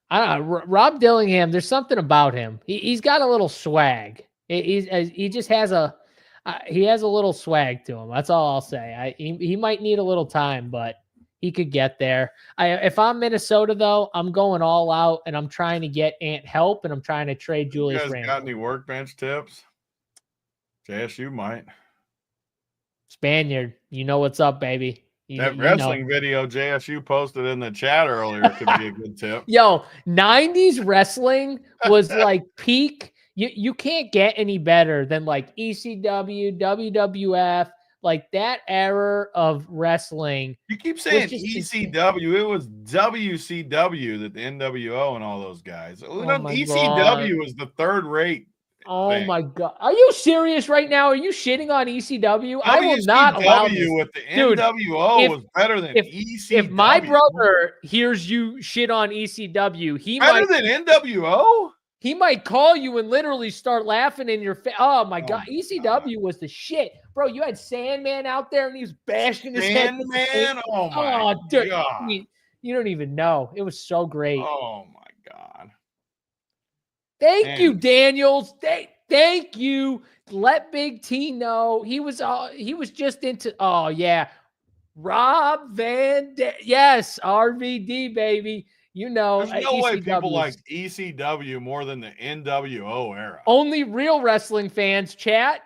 I don't know. Rob Dillingham, there's something about him. He's got a little swag. He just has he has a little swag to him. That's all I'll say. He might need a little time, but he could get there. If I'm Minnesota, though, I'm going all out, and I'm trying to get Ant help, and I'm trying to trade Julius You guys Randle. got any workbench tips? JSU might. Spaniard, you know what's up, baby. That wrestling video JSU posted in the chat earlier could be a good tip. Yo, 90s wrestling was like peak. You can't get any better than like ECW, WWF, like that era of wrestling. You keep saying ECW. It was WCW that the NWO and all those guys. ECW was the third rate. Oh my God. Are you serious right now? Are you shitting on ECW? I will not allow this. With the NWO was better than ECW. If my brother hears you shit on ECW, he better than NWO? He might call you and literally start laughing in your face. Oh my God. ECW was the shit. Bro, you had Sandman out there and he was bashing his head. Sandman? Oh my God. You don't even know. It was so great. Oh my God. Thank you, Daniels. Thank you. Let Big T know he was just into. Oh yeah, Rob Van. Yes, RVD baby. You know, there's no way people like ECW more than the NWO era. Only real wrestling fans. Chat.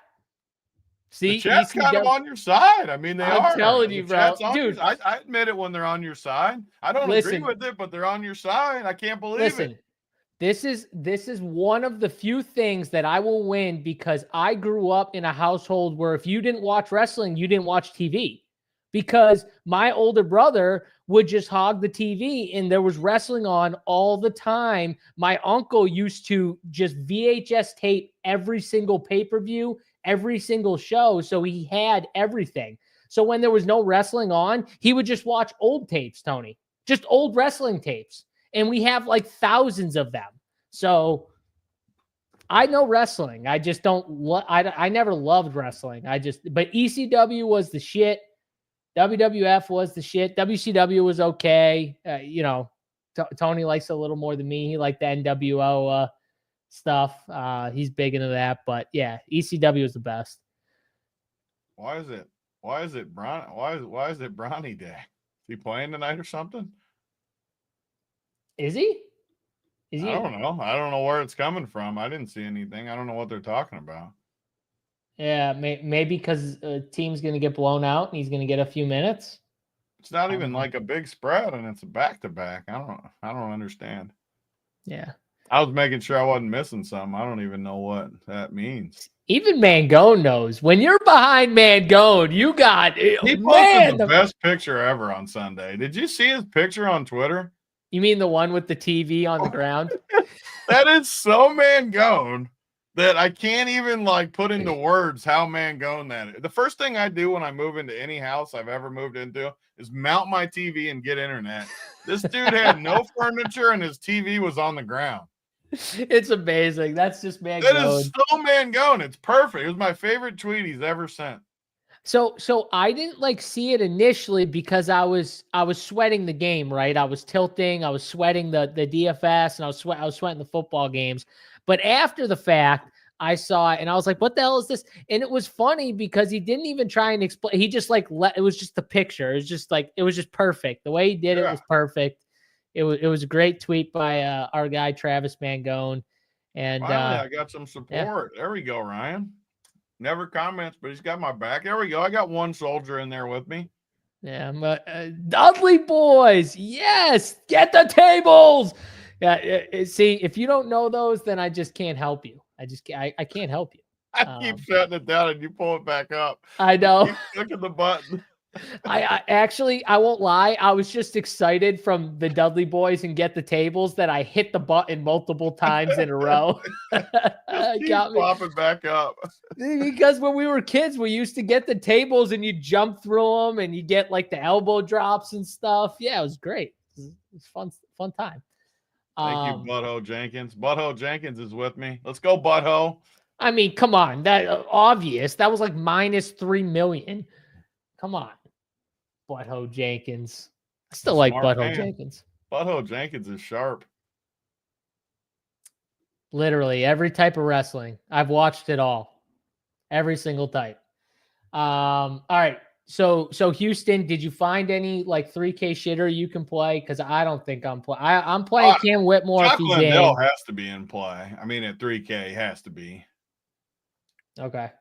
See, the chat's kind of on your side. I mean, they are. I'm telling you, bro. Dude, I admit it when they're on your side. I don't agree with it, but they're on your side. I can't believe it. This is one of the few things that I will win because I grew up in a household where if you didn't watch wrestling, you didn't watch TV. Because my older brother would just hog the TV and there was wrestling on all the time. My uncle used to just VHS tape every single pay-per-view, every single show. So he had everything. So when there was no wrestling on, he would just watch old tapes, Tony. Just old wrestling tapes. And we have like thousands of them. So I know wrestling. I just don't. I never loved wrestling. But ECW was the shit. WWF was the shit. WCW was okay. Tony likes it a little more than me. He liked the NWO stuff. He's big into that. But yeah, ECW is the best. Why is it Bronny Day? Is he playing tonight or something? Is he? I don't know. I don't know where it's coming from. I didn't see anything. I don't know what they're talking about. Yeah, maybe because a team's going to get blown out and he's going to get a few minutes. It's not even like a big spread, and it's a back-to-back. I don't understand. Yeah. I was making sure I wasn't missing something. I don't even know what that means. Even Mangone knows. When you're behind Mangone, you got it. He posted the best picture ever on Sunday. Did you see his picture on Twitter? You mean the one with the TV on the ground? That is so Mangone that I can't even like put into words how Mangone that is. The first thing I do when I move into any house I've ever moved into is mount my TV and get internet. This dude had no furniture and his TV was on the ground. It's amazing. That's just Mangone. That is so Mangone. It's perfect. It was my favorite tweet he's ever sent. So I didn't like see it initially because I was sweating the game, right? I was tilting, I was sweating the DFS, and I was sweating the football games. But after the fact, I saw it and I was like, what the hell is this? And it was funny because he didn't even try and explain. He just it was just the picture. It was just perfect. The way he did it was perfect. It was a great tweet by our guy Travis Mangone. And Finally, I got some yeah. support. There we go, Ryan. Never comments, but he's got my back. There we go. I got one soldier in there with me. Yeah, Dudley boys, yes, get the tables. Yeah, see, if you don't know those, then I just can't help you. I can't help you. I keep shutting it down and you pull it back up. I know. Keep clicking the button. I actually, I won't lie. I was just excited from the Dudley boys and get the tables that I hit the button multiple times in a row. Keep popping back up. Because when we were kids, we used to get the tables and you jump through them and you get like the elbow drops and stuff. Yeah, it was great. It was fun time. Thank you, Butthole Jenkins. Butthole Jenkins is with me. Let's go, Butthole. I mean, come on. That obvious. That was like minus 3 million. Come on. Butthole Jenkins. I still like Butthole Jenkins. Butthole Jenkins is sharp. Literally every type of wrestling. I've watched it all. Every single type. All right. So Houston, did you find any like 3K shitter you can play? Because I don't think I'm playing. I'm playing Cam Whitmore. Jock Landale has to be in play. I mean, at 3K, has to be. Okay.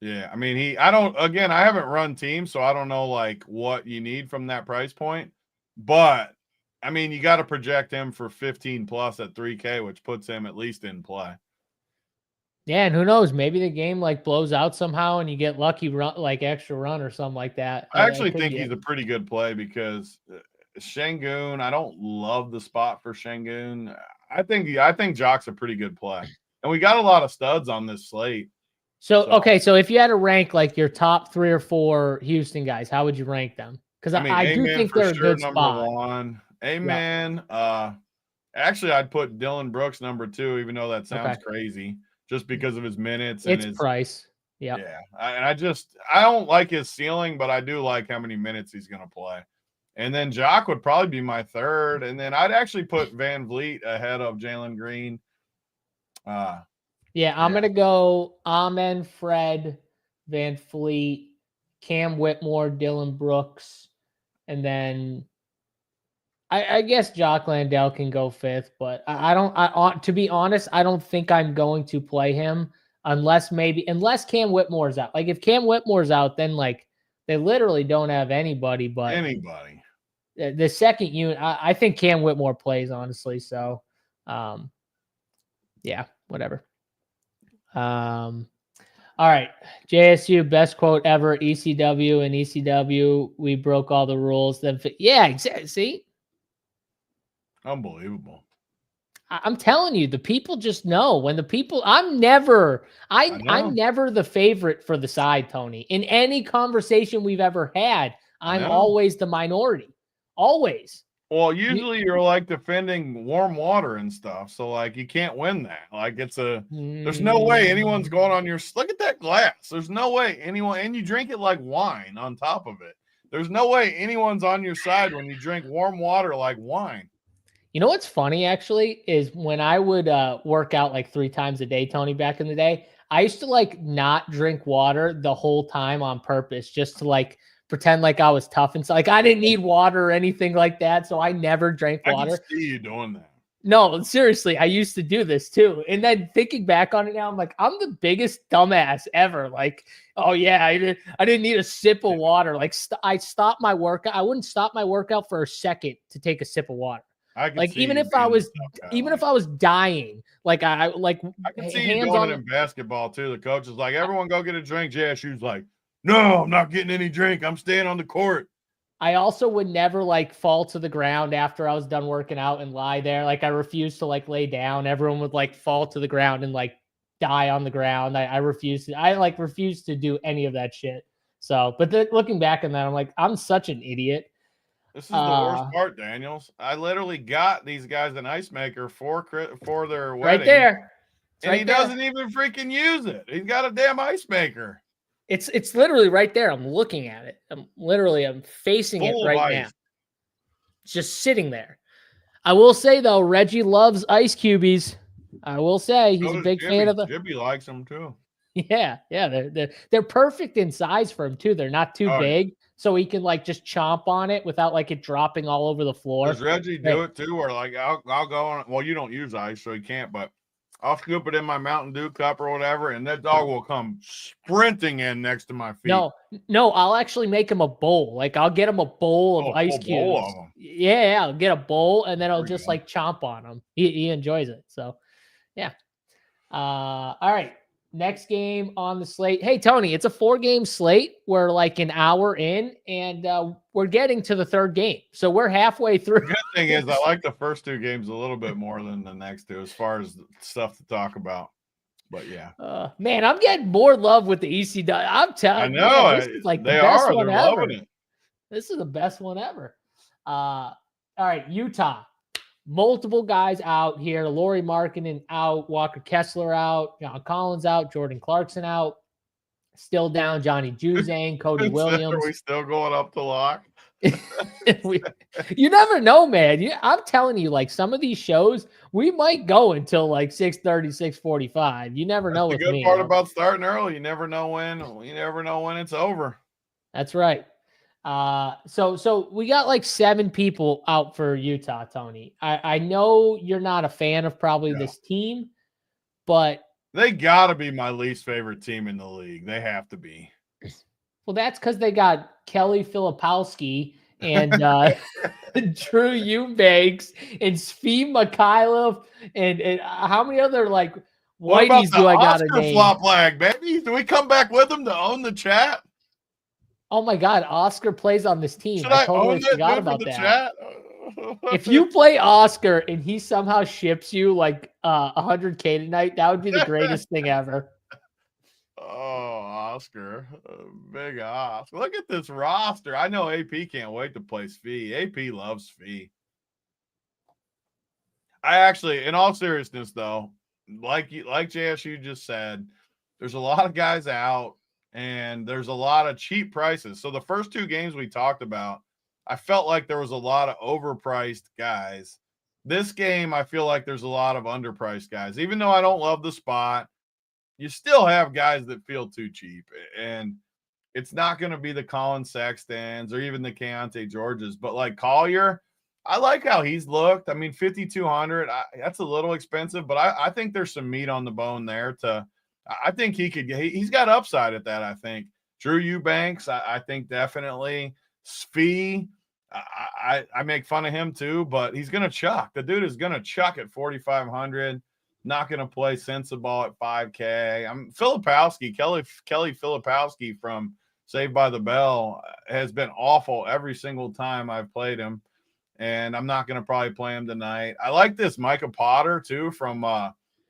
Yeah, I mean, I haven't run teams, so I don't know like what you need from that price point. But I mean, you got to project him for 15 plus at 3K, which puts him at least in play. Yeah, and who knows? Maybe the game like blows out somehow, and you get lucky run, like extra run or something like that. I actually think he's a pretty good play because Şengün. I don't love the spot for Şengün. I think Jock's a pretty good play, and we got a lot of studs on this slate. So okay, so if you had to rank like your top 3 or 4 Houston guys, how would you rank them? Because I do think they're a good spot. Number 1, Amen. Yeah. Actually, I'd put Dylan Brooks number 2, even though that sounds crazy, just because of his minutes and his price. Yeah. And I don't like his ceiling, but I do like how many minutes he's going to play. And then Jock would probably be my 3rd, and then I'd actually put Van Vliet ahead of Jalen Green. Yeah, I'm going to go Amen, Fred, Van Fleet, Cam Whitmore, Dylan Brooks, and then I guess Jock Landale can go 5th, but to be honest, I don't think I'm going to play him unless Cam Whitmore's out. Like if Cam Whitmore's out, then like they literally don't have anybody but anybody. The second unit, I think Cam Whitmore plays, honestly. So yeah, whatever. All right. JSU, best quote ever, ECW, and ECW, we broke all the rules. Then yeah, exactly. See? Unbelievable. I'm telling you, the people just know. When the people, I'm never the favorite for the side, Tony. In any conversation we've ever had, I'm always the minority. Always. Well, usually you're like defending warm water and stuff. So like you can't win that. Like there's no way anyone's going on your, look at that glass. There's no way anyone, and you drink it like wine on top of it. There's no way anyone's on your side when you drink warm water like wine. You know what's funny actually is when I would work out like 3 times a day, Tony, back in the day, I used to like not drink water the whole time on purpose just to like pretend like I was tough and so like I didn't need water or anything like that. So I never drank water. I can see you doing that. No, seriously, I used to do this too. And then thinking back on it now, I'm like, I'm the biggest dumbass ever. Like, oh yeah, I didn't need a sip of water. Like I stopped my workout. I wouldn't stop my workout for a second to take a sip of water. Like even if I was dying, like I can see you doing it in basketball too. The coach is like, everyone go get a drink. JSU's like, no, I'm not getting any drink. I'm staying on the court. I also would never like fall to the ground after I was done working out and lie there. Like I refused to like lay down. Everyone would like fall to the ground and like die on the ground. I refused to do any of that shit. So, but looking back on that, I'm like, I'm such an idiot. This is the worst part, Daniels. I literally got these guys an ice maker for their wedding. Right there. And he doesn't even freaking use it. He's got a damn ice maker. It's literally right there. I'm looking at it. I'm facing it right now. It's just sitting there. I will say though, Reggie loves ice cubies. I will say he's a big fan of the. Jibby likes them too. Yeah, they're perfect in size for him too. They're not too big, so he can like just chomp on it without like it dropping all over the floor. Does Reggie do it too? Or like I'll go on. Well, you don't use ice, so you can't. But I'll scoop it in my Mountain Dew cup or whatever, and that dog will come sprinting in next to my feet. No, I'll actually make him a bowl. Like I'll get him a bowl of ice cubes. Bowl of them. Yeah, I'll get a bowl, and then I'll just like chomp on them. He enjoys it. So, yeah. All right. Next game on the slate. Hey, Tony, it's a 4-game slate. We're like an hour in, and we're getting to the 3rd game. So we're halfway through. The good thing is I like the first 2 games a little bit more than the next 2 as far as stuff to talk about. But yeah. Man, I'm getting more love with the ECW. I'm telling you. I know. This is like the best one ever. Loving it. This is the best one ever. All right, Utah. Multiple guys out here. Lauri Markkanen out. Walker Kessler out. John Collins out. Jordan Clarkson out. Still down. Johnny Juzang. Cody Williams. Are we still going up to lock? You never know, man. I'm telling you, like some of these shows, we might go until like 6:30, 6:45. You never know with me. The good part about starting early, you never know when it's over. That's right. So we got like 7 people out for Utah, Tony. I know you're not a fan of probably this team, but they gotta be my least favorite team in the league. They have to be. Well, that's because they got Kelly Filipowski and Drew Eubanks and Svi Mikhailov and how many other like whiteys do I got to name? Flop lag, baby. Do we come back with them to own the chat? Oh my God, Oscar plays on this team. I totally forgot about that. Chat? If you play Oscar and he somehow ships you like 100K tonight, that would be the greatest thing ever. Oh, Oscar. Big Oscar. Look at this roster. I know AP can't wait to play Svi. AP loves Svi. I actually, in all seriousness, though, like JSU just said, there's a lot of guys out and there's a lot of cheap prices. So the first 2 games we talked about, I felt like there was a lot of overpriced guys. This game, I feel like there's a lot of underpriced guys. Even though I don't love the spot, you still have guys that feel too cheap. And it's not going to be the Colin Sextons or even the Keontae Georges. But like Collier, I like how he's looked. I mean, 5,200, that's a little expensive. But I think there's some meat on the bone there. I think he's got upside at that, I think. Drew Eubanks, I think definitely. Svi, I make fun of him too, but he's going to chuck. The dude is going to chuck at 4,500. Not going to play sensible at 5K. I'm Filipowski, Kelly Filipowski from Saved by the Bell has been awful every single time I've played him, and I'm not going to probably play him tonight. I like this Micah Potter too from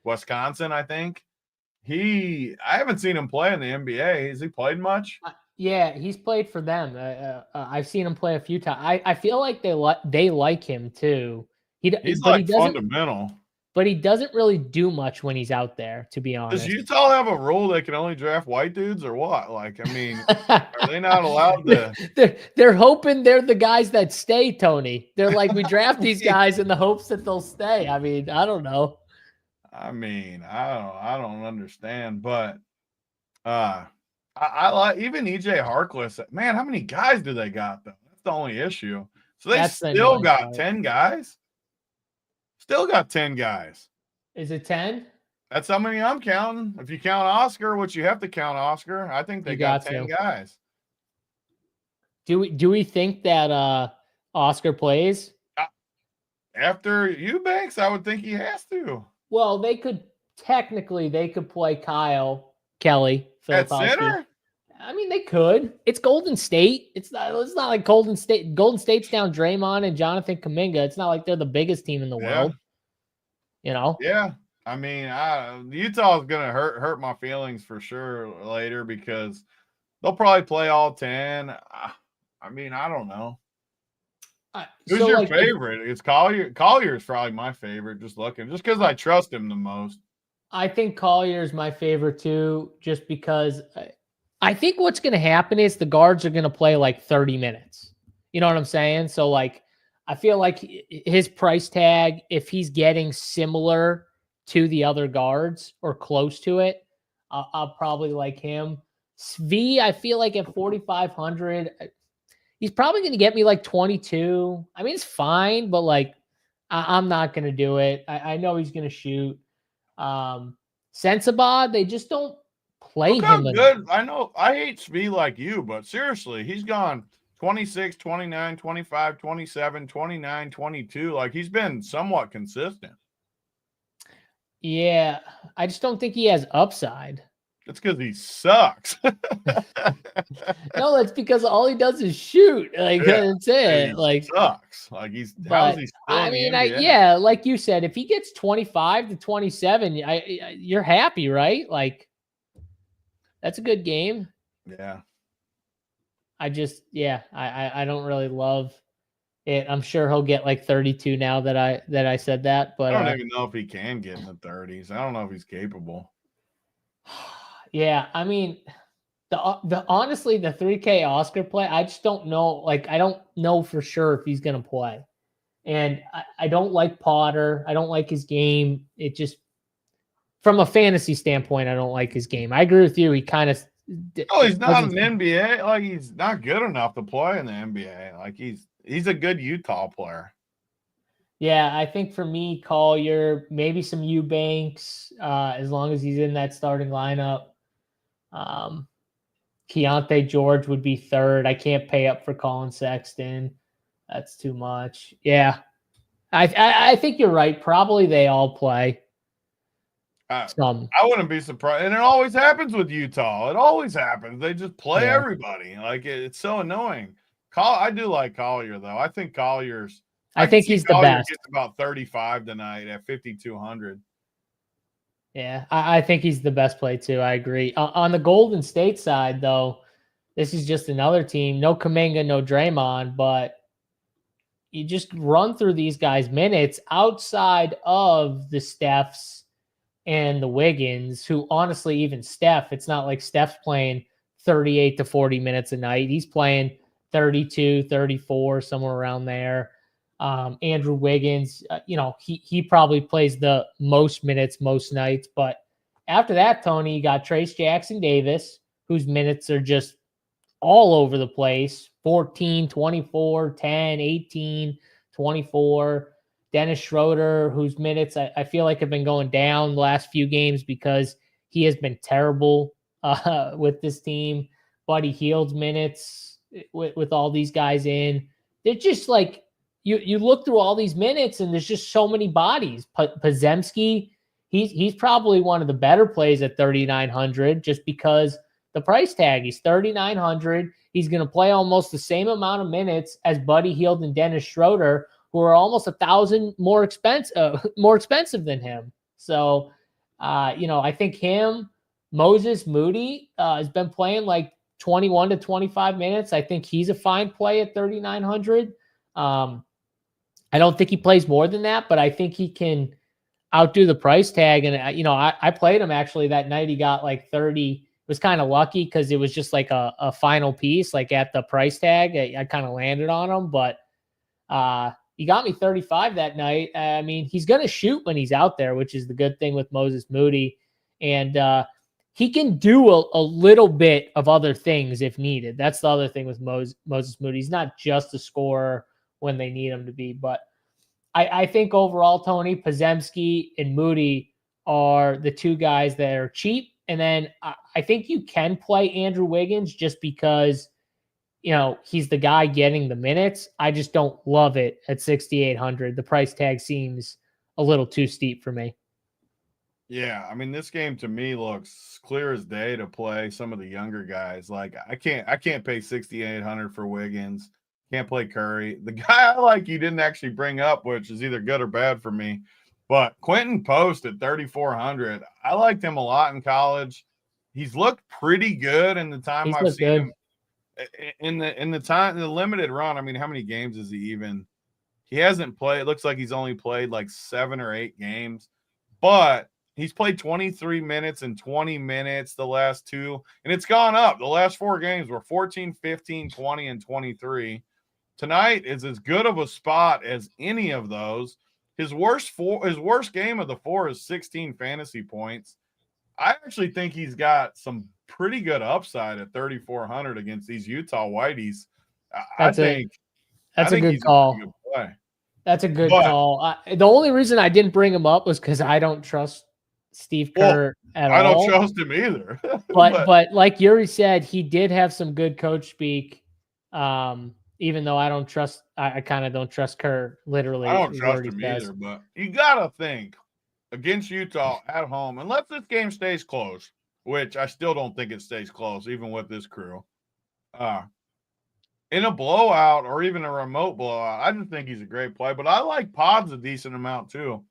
Wisconsin. I think I haven't seen him play in the NBA. Has he played much? Yeah, he's played for them. I've seen him play a few times. I feel like they like him too. He's like fundamental. But he doesn't really do much when he's out there, to be honest. Does Utah have a rule they can only draft white dudes or what? Like, I mean, are they not allowed to? They're hoping they're the guys that stay, Tony. They're like, we draft these guys in the hopes that they'll stay. I mean, I don't know. I mean, I don't understand, but I like even EJ Harkless. Man, how many guys do they got though? That's the only issue. So they still got 10 guys. Still got 10 guys. Is it 10? That's how many I'm counting. If you count Oscar, which you have to count Oscar, I think they got 10 guys. Do we think that Oscar plays? After Eubanks, I would think he has to. Well, they could play Kyle Kelly at center. I mean, they could. It's Golden State. It's not like Golden State. Golden State's down Draymond and Jonathan Kuminga. It's not like they're the biggest team in the world. You know? Yeah. I mean, Utah is going to hurt my feelings for sure later because they'll probably play all 10. I mean, I don't know. Who's your favorite? It's Collier. Collier is probably my favorite. Just because I trust him the most. I think Collier is my favorite too, just because I think what's going to happen is the guards are going to play like 30 minutes. You know what I'm saying? So like, I feel like his price tag, if he's getting similar to the other guards or close to it, I'll probably like him. Svi, I feel like at 4,500, He's probably going to get me like 22. I mean, it's fine, but like I'm not going to do it. I know he's going to shoot. Sensabod, they just don't play Look how him good. I know I hate Svi like you, but seriously, he's gone 26, 29, 25, 27, 29, 22. Like he's been somewhat consistent. Yeah, I just don't think he has upside. It's because he sucks. No, that's because all he does is shoot. Like Yeah, that's he it. Like, sucks. Like how's but he still I in the mean, NBA? yeah, like you said, if he gets 25 to 27, you're happy, right? Like that's a good game. Yeah. I don't really love it. I'm sure he'll get like 32 now that I said that, but I don't even know if he can get in the 30s. I don't know if he's capable. yeah, I mean, the honestly the 3K Oscar play, I just don't know. Like, I don't know for sure if he's gonna play, and I don't like Potter. I don't like his game. It just from a fantasy standpoint, I don't like his game. I agree with you. He kind of Oh, he's not an NBA. Like he's not good enough to play in the NBA. Like he's a good Utah player. Yeah, I think for me, Collier, maybe some Eubanks, as long as he's in that starting lineup. Keontae George would be third. I can't pay up for Colin Sexton. That's too much. Yeah, I think you're right. Probably they all play. I wouldn't be surprised, and it always happens with Utah. It always happens. They just play everybody. Like it's so annoying. I do like Collier though. I think Collier's. I think he's the Collier best. gets about 35 tonight at 5,200. Yeah, I think he's the best play too. I agree. On the Golden State side, though, this is just another team. No Kuminga, no Draymond, but you just run through these guys' minutes outside of the Stephs and the Wiggins, who honestly, even Steph, it's not like Steph's playing 38 to 40 minutes a night. He's playing 32, 34, somewhere around there. Andrew Wiggins, he probably plays the most minutes most nights. But after that, Tony, you got Trace Jackson Davis, whose minutes are just all over the place. 14, 24, 10, 18, 24. Dennis Schroeder, whose minutes I feel like have been going down the last few games because he has been terrible with this team. Buddy Hield's minutes with all these guys in. They're just like, you look through all these minutes and there's just so many bodies. Podziemski, he's probably one of the better plays at 3,900 just because the price tag. He's 3,900. He's going to play almost the same amount of minutes as Buddy Hield and Dennis Schroeder, who are almost 1,000 more expensive than him. So, I think him, Moses Moody has been playing like 21 to 25 minutes. I think he's a fine play at 3,900. I don't think he plays more than that, but I think he can outdo the price tag. And, I played him actually that night. He got like 30. It was kind of lucky because it was just like a final piece, like at the price tag. I kind of landed on him, but he got me 35 that night. I mean, he's going to shoot when he's out there, which is the good thing with Moses Moody. And he can do a little bit of other things if needed. That's the other thing with Moses Moody. He's not just a scorer when they need him to be. But I think overall, Tony, Podziemski and Moody are the two guys that are cheap. And then I think you can play Andrew Wiggins just because, he's the guy getting the minutes. I just don't love it at 6,800. The price tag seems a little too steep for me. Yeah, I mean, this game to me looks clear as day to play some of the younger guys. Like I can't pay 6,800 for Wiggins. Can't play Curry. The guy I like you didn't actually bring up, which is either good or bad for me, but Quentin Post at 3,400. I liked him a lot in college. He's looked pretty good in the time I've seen him. In the limited run. I mean, how many games is he even? He hasn't played. It looks like he's only played like 7 or 8 games, but he's played 23 minutes and 20 minutes the last 2, and it's gone up. The last 4 games were 14, 15, 20, and 23. Tonight is as good of a spot as any of those. His worst game of the 4 is 16 fantasy points. I actually think he's got some pretty good upside at 3,400 against these Utah Whiteys. I That's think a good he's a pretty call. good play. That's a good But call. The only reason I didn't bring him up was because I don't trust Steve well, Kerr at I don't all. trust him either. But like Yuri said, he did have some good coach speak. Even though I don't trust, I kind of don't trust Kerr. Literally, I don't is trust what he him says. either. But you gotta think against Utah at home, unless this game stays close, which I still don't think it stays close, even with this crew. In a blowout or even a remote blowout, I just think he's a great play. But I like Pods a decent amount too.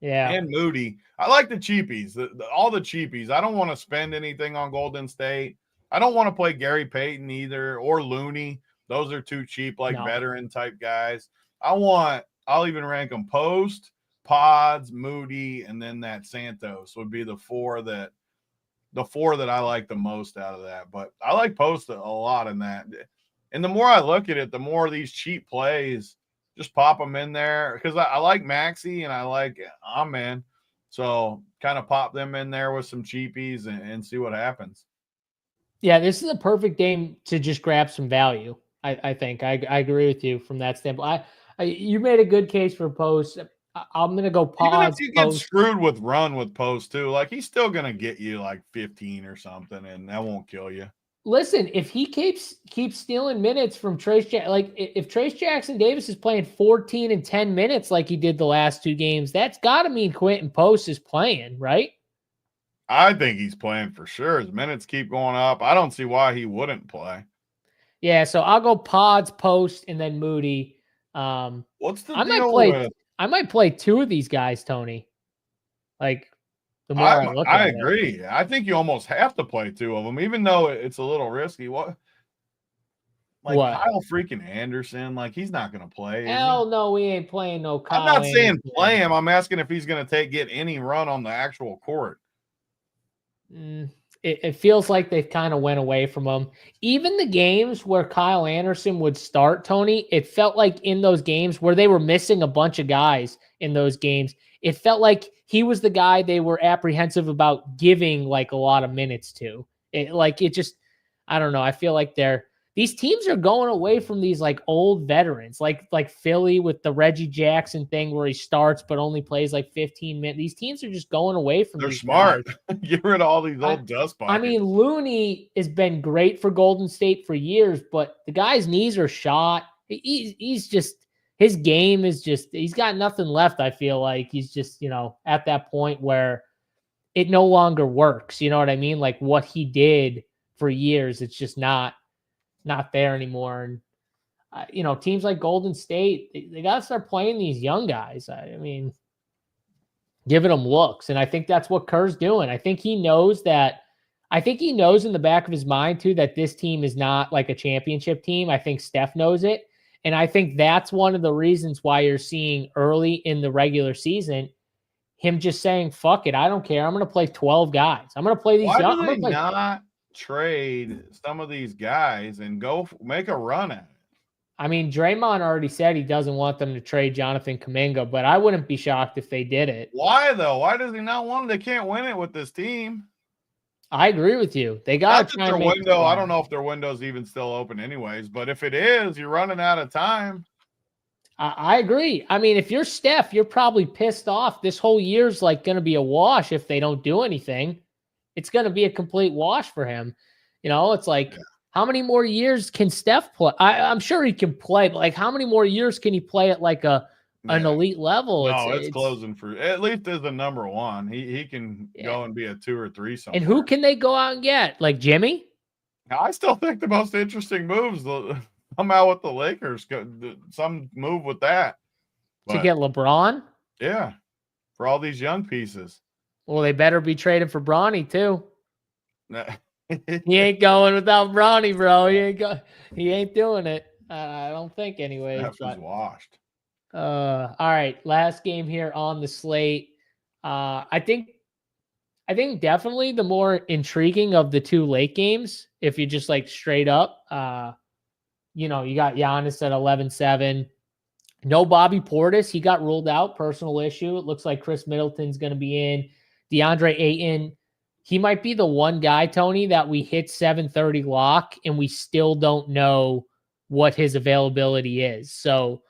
Yeah. And Moody. I like the cheapies, all the cheapies. I don't want to spend anything on Golden State. I don't want to play Gary Payton either or Looney. Those are too cheap, like veteran type guys. I'll even rank them Post, Pods, Moody, and then that Santos would be the four that I like the most out of that. But I like Post a lot in that. And the more I look at it, the more these cheap plays, just pop them in there because I like Maxey and I like Amen. So kind of pop them in there with some cheapies and see what happens. Yeah, this is a perfect game to just grab some value. I think I agree with you from that standpoint. You made a good case for Post. I'm gonna go Pods. Even if you get screwed with Post too, like he's still gonna get you like 15 or something, and that won't kill you. Listen, if he keeps stealing minutes from Trace Jackson, like if Trace Jackson Davis is playing 14 and 10 minutes like he did the last two games, that's got to mean Quentin Post is playing, right? I think he's playing for sure. His minutes keep going up. I don't see why he wouldn't play. Yeah, so I'll go Pods, Post, and then Moody. What's the deal with? I might play two of these guys, Tony. Like the more I look at it. I agree. I think you almost have to play two of them, even though it's a little risky. What? Kyle freaking Anderson, like he's not going to play. Hell no, we ain't playing no Kyle. I'm not saying play him. I'm asking if he's going to get any run on the actual court. It feels like they've kind of went away from him. Even the games where Kyle Anderson would start, Tony, it felt like in those games where they were missing a bunch of guys in those games, it felt like he was the guy they were apprehensive about giving like a lot of minutes to. I don't know. I feel like these teams are going away from these like old veterans, like Philly with the Reggie Jackson thing where he starts but only plays like 15 minutes. These teams are just going away from. They're smart. Get rid of all these old dust buckets. I mean, Looney has been great for Golden State for years, but the guy's knees are shot. He's just, his game is just, he's got nothing left. I feel like he's just, at that point where it no longer works. You know what I mean? Like what he did for years, it's just not there anymore. And, teams like Golden State, they got to start playing these young guys. I mean, giving them looks. And I think that's what Kerr's doing. I think he knows in the back of his mind too, that this team is not like a championship team. I think Steph knows it. And I think that's one of the reasons why you're seeing early in the regular season, him just saying, fuck it. I don't care. I'm going to play 12 guys. I'm going to play these young. Why do they not trade some of these guys and go make a run at it? I mean, Draymond already said he doesn't want them to trade Jonathan Kuminga, but I wouldn't be shocked if they did it. Why though? Why does he not want it? They can't win it with this team. I agree with you. They got to try their window. I don't know if their window's even still open anyways, but if it is, you're running out of time. I agree. I mean, if you're Steph, you're probably pissed off. This whole year's like going to be a wash if they don't do anything. It's going to be a complete wash for him. It's like, how many more years can Steph play? I'm sure he can play, but like how many more years can he play at like an elite level? No, it's closing for at least as a number one. He can go and be a 2 or 3 somewhere. And who can they go out and get? Like Jimmy? I still think the most interesting moves come out with the Lakers. Some move with that. To get LeBron? Yeah. For all these young pieces. Well, they better be traded for Bronny too. He ain't going without Bronny, bro. He ain't doing it. I don't think anyway. That was washed. All right. Last game here on the slate. I think definitely the more intriguing of the two late games, if you just like straight up, you got Giannis at 11-7. No Bobby Portis. He got ruled out. Personal issue. It looks like Chris Middleton's going to be in. DeAndre Ayton. He might be the one guy, Tony, that we hit 7:30 lock and we still don't know what his availability is. So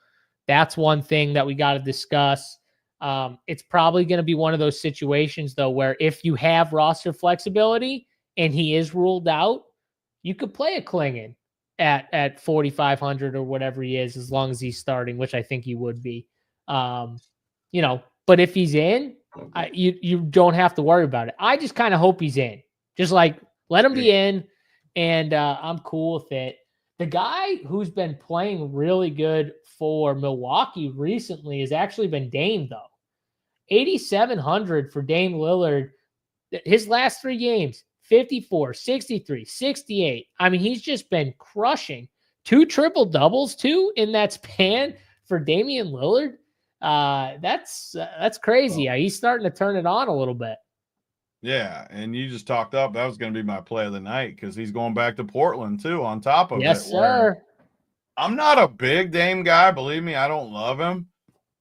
that's one thing that we got to discuss. It's probably going to be one of those situations, though, where if you have roster flexibility and he is ruled out, you could play a Klingon at 4,500 or whatever he is, as long as he's starting, which I think he would be. But if he's in, you don't have to worry about it. I just kind of hope he's in. Just like let him be in, and I'm cool with it. The guy who's been playing really good for Milwaukee recently has actually been Dame, though. 8,700 for Dame Lillard. His last 3 games, 54, 63, 68. I mean, he's just been crushing. 2 triple doubles, too, in that span for Damian Lillard. That's crazy. He's starting to turn it on a little bit. Yeah, and you just talked up. That was going to be my play of the night because he's going back to Portland, too, on top of it. Yes, sir. I'm not a big Dame guy. Believe me, I don't love him.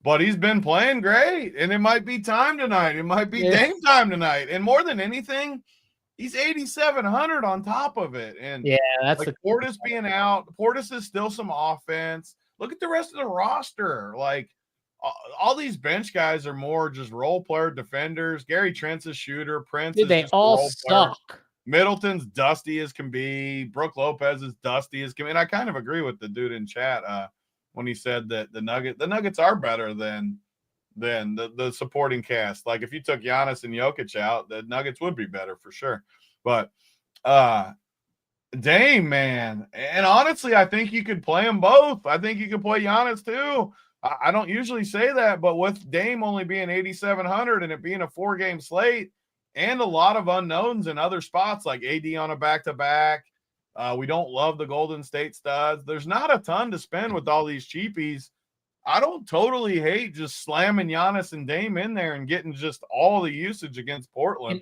But he's been playing great, and it might be time tonight. It might be Dame time tonight. And more than anything, he's 8,700 on top of it. And yeah, that's like Portis being out. Portis is still some offense. Look at the rest of the roster. Like, all these bench guys are more just role player defenders. Gary Trent's a shooter. Prince is they just all a role suck. player. Middleton's dusty as can be. Brooke Lopez is dusty as can be. And I kind of agree with the dude in chat when he said that the Nuggets are better than the supporting cast. Like if you took Giannis and Jokic out, the Nuggets would be better for sure. But Dame, man. And honestly, I think you could play them both. I think you could play Giannis too. I don't usually say that, but with Dame only being 8,700 and it being a 4-game slate and a lot of unknowns in other spots like AD on a back-to-back, we don't love the Golden State studs. There's not a ton to spend with all these cheapies. I don't totally hate just slamming Giannis and Dame in there and getting just all the usage against Portland.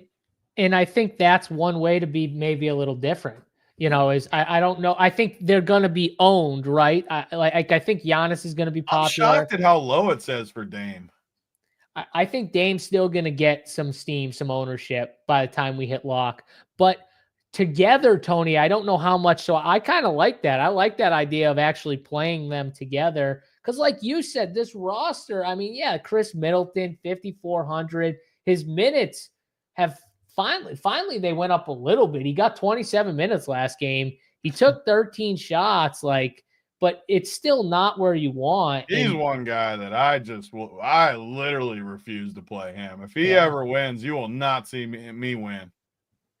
And I think that's one way to be maybe a little different. Is I don't know. I think they're going to be owned, right? I think Giannis is going to be popular. I'm shocked at how low it says for Dame. I think Dame's still going to get some steam, some ownership by the time we hit lock. But together, Tony, I don't know how much. So I kind of like that. I like that idea of actually playing them together. Because like you said, this roster, I mean, yeah, Chris Middleton, 5,400. His minutes have finally they went up a little bit. He got 27 minutes last game. He took 13 shots, but it's still not where you want. He's one guy that I literally refuse to play him. If he ever wins, you will not see me win.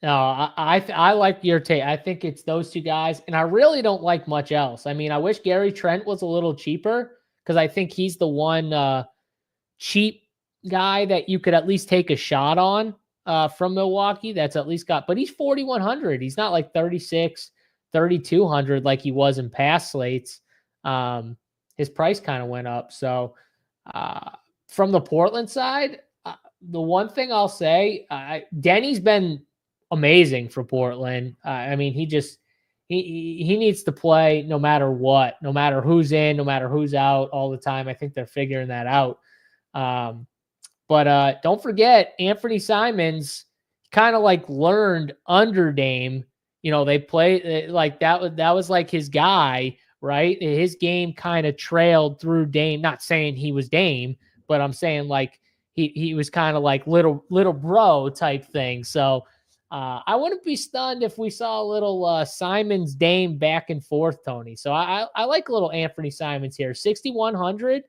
No, I like your take. I think it's those 2 guys, and I really don't like much else. I mean, I wish Gary Trent was a little cheaper because I think he's the one cheap guy that you could at least take a shot on. From Milwaukee, that's at least but he's 4,100. He's not like 36, 3,200 like he was in past slates. His price kind of went up. So from the Portland side, the one thing I'll say, Denny's been amazing for Portland. I mean, he needs to play no matter what, no matter who's in, no matter who's out all the time. I think they're figuring that out. But don't forget, Anthony Simons kind of learned under Dame. They played like that was like his guy, right? His game kind of trailed through Dame. Not saying he was Dame, but I'm saying he was kind of like little bro type thing. So I wouldn't be stunned if we saw a little Simons Dame back and forth, Tony. So I like a little Anthony Simons here, 6,100.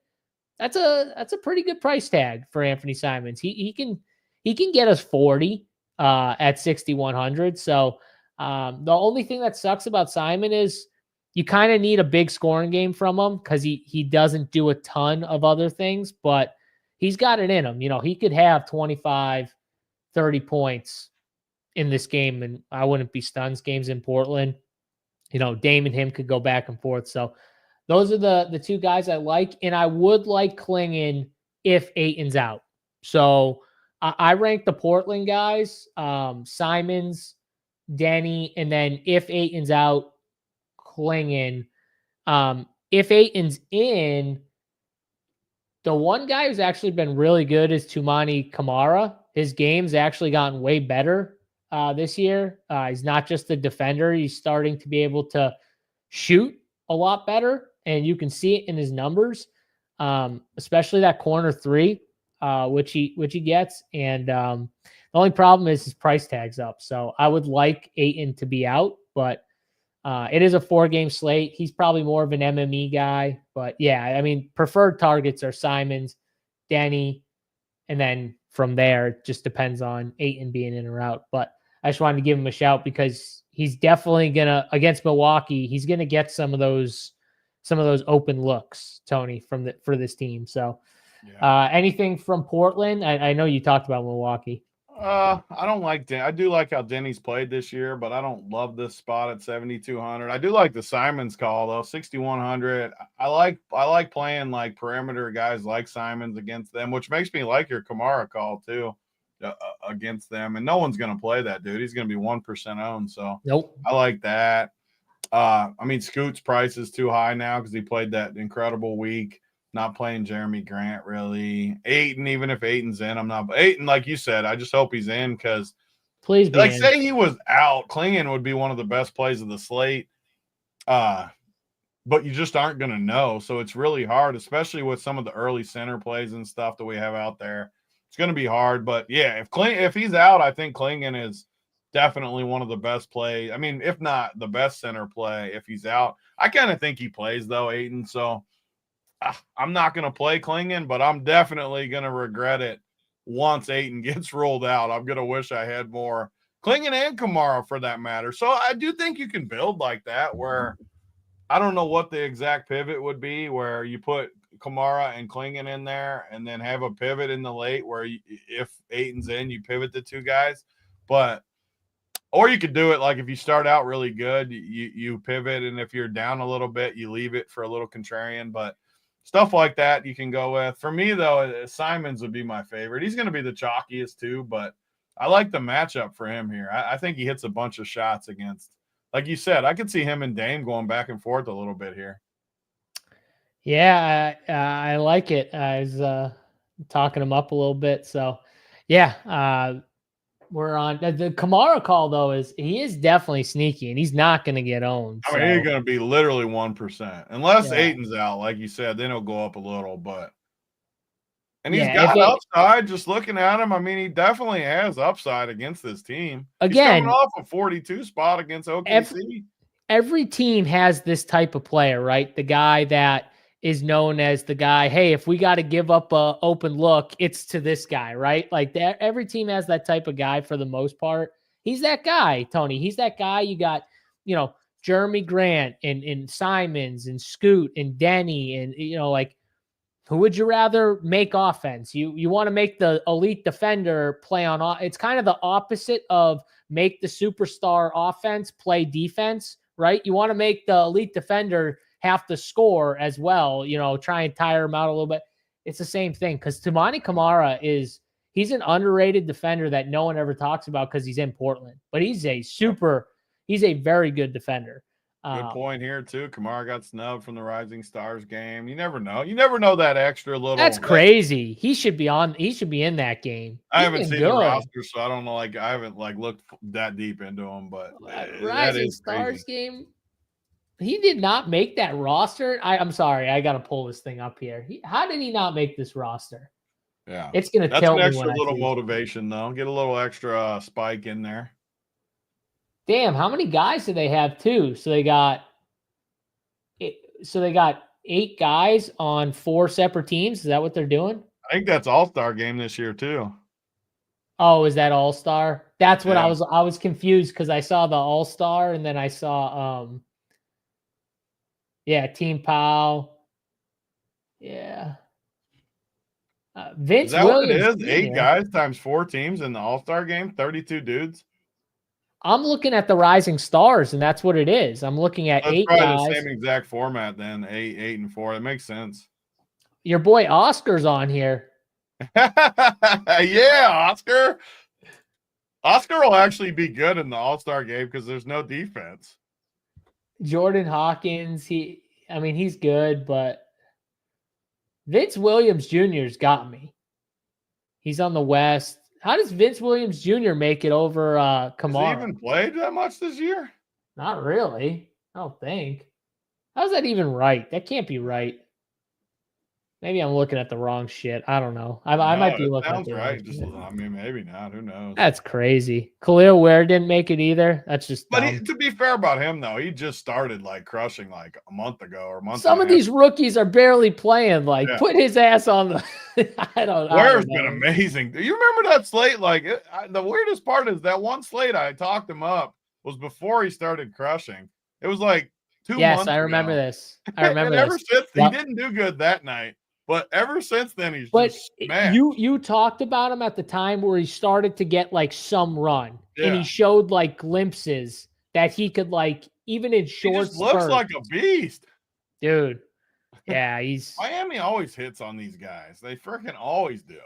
That's a pretty good price tag for Anthony Simons. He can get us 40 at 6,100. So the only thing that sucks about Simon is you kind of need a big scoring game from him because he doesn't do a ton of other things, but he's got it in him. He could have 25, 30 points in this game, and I wouldn't be stunned. Games in Portland, Dame and him could go back and forth. So those are the 2 guys I like, and I would like Klingon if Ayton's out. So I rank the Portland guys, Simons, Denny, and then if Ayton's out, Klingon. If Ayton's in, the one guy who's actually been really good is Toumani Camara. His game's actually gotten way better this year. He's not just a defender. He's starting to be able to shoot a lot better, and you can see it in his numbers, especially that corner three, which he gets. And the only problem is his price tag's up. So I would like Ayton to be out, but it is a 4-game slate. He's probably more of an MME guy, but yeah, I mean, preferred targets are Simons, Denny, and then from there, it just depends on Ayton being in or out. But I just wanted to give him a shout because he's definitely gonna, against Milwaukee, he's gonna get some of those open looks, Tony, for this team. So anything from Portland? I know you talked about Milwaukee. I don't like I do like how Denny's played this year, but I don't love this spot at 7,200. I do like the Simons call though, 6,100. I like playing like perimeter guys like Simons against them, which makes me like your Kamara call too against them. And no one's gonna play that dude. He's gonna be 1% owned. So nope. I like that. I mean, Scoot's price is too high now because he played that incredible week. Not playing Jeremy Grant really. Ayton, even if Ayton's in, I'm not. Ayton, like you said, I just hope he's in because, please be like, in. say he was out, Klingon would be one of the best plays of the slate. But you just aren't going to know, so it's really hard, especially with some of the early center plays and stuff that we have out there. It's going to be hard, but yeah, if he's out, I think Klingon is definitely one of the best play. I mean, if not the best center play, if he's out, I kind of think he plays though, Ayton. So. I'm not going to play Klingon, but I'm definitely going to regret it once Ayton gets rolled out. I'm going to wish I had more Klingon and Kamara for that matter. So I do think you can build like that where I don't know what the exact pivot would be where you put Kamara and Klingon in there and then have a pivot in the late where if Ayton's in, you pivot the two guys. Or you could do it like if you start out really good, you pivot, and if you're down a little bit, you leave it for a little contrarian. But stuff like that you can go with. For me, though, Simons would be my favorite. He's going to be the chalkiest, too, but I like the matchup for him here. I think he hits a bunch of shots against, like you said, I could see him and Dame going back and forth a little bit here. Yeah, I like it. I was talking him up a little bit. So, yeah, we're on. The Kamara call, though, he is definitely sneaky, and he's not going to get owned. I mean, he's going to be literally 1%. Unless Ayton's out, like you said, then he'll go up a little. And he's got upside, just looking at him. I mean, he definitely has upside against this team. Again, he's coming off a 42 spot against OKC. Every team has this type of player, right? The guy that is known as the guy, hey, if we got to give up a open look, it's to this guy, right? Like that, every team has that type of guy for the most part. He's that guy, Tony. He's that guy. You got, Jeremy Grant and Simons and Scoot and Denny and, like, who would you rather make offense? You want to make the elite defender play on. It's kind of the opposite of make the superstar offense play defense, right? You want to make the elite defender have to score as well, try and tire him out a little bit. It's the same thing because Toumani Camara he's an underrated defender that no one ever talks about because he's in Portland, but he's a very good defender. Good point here too. Kamara got snubbed from the Rising Stars game. You never know. You never know that extra little. That's crazy. He should be in that game. I haven't seen the roster, so I don't know. Like I haven't looked that deep into him, but Rising Stars game. He did not make that roster. I'm sorry. I got to pull this thing up here. How did he not make this roster? Yeah, it's gonna kill me. That's an extra little motivation, though. Get a little extra spike in there. Damn, how many guys do they have too? So they got 8 guys on 4 separate teams. Is that what they're doing? I think that's All-Star game this year too. Oh, is that All-Star? That's what I was confused because I saw the All-Star and then I saw Team Pal. Yeah. Vince Is that Williams. What it is? 8 guys times 4 teams in the All-Star game, 32 dudes. I'm looking at the Rising Stars, and that's what it is. I'm looking at 8 guys. The same exact format then, 8 and 4. That makes sense. Your boy Oscar's on here. Yeah, Oscar. Oscar will actually be good in the All-Star game because there's no defense. Jordan Hawkins, he's good, but Vince Williams Jr.'s got me. He's on the West. How does Vince Williams Jr. make it over Kamara? Has he even played that much this year? Not really. I don't think. How's that even right? That can't be right. Maybe I'm looking at the wrong shit. I don't know. I No, might be it looking at sounds the wrong right. Just, shit. I mean, maybe not. Who knows? That's crazy. Khalil Ware didn't make it either. That's just But dumb. to be fair about him, though, he just started like crushing like a month ago or a month. Some of these rookies are barely playing. Like, Yeah. put his ass on the. I don't Ware's know. been amazing. Do you remember that slate? Like, the weirdest part is that one slate I talked him up was before he started crushing. It was like 2 Yes, months I remember ago. this. I remember And ever this. since, Yep. he didn't do good that night. But ever since then, he's But just smashed. you talked about him at the time where he started to get like some run, and he Yeah. showed like glimpses that he could like even in He short just looks spurts. like a beast. Dude. Yeah, he's Miami always hits on these guys. They freaking always do.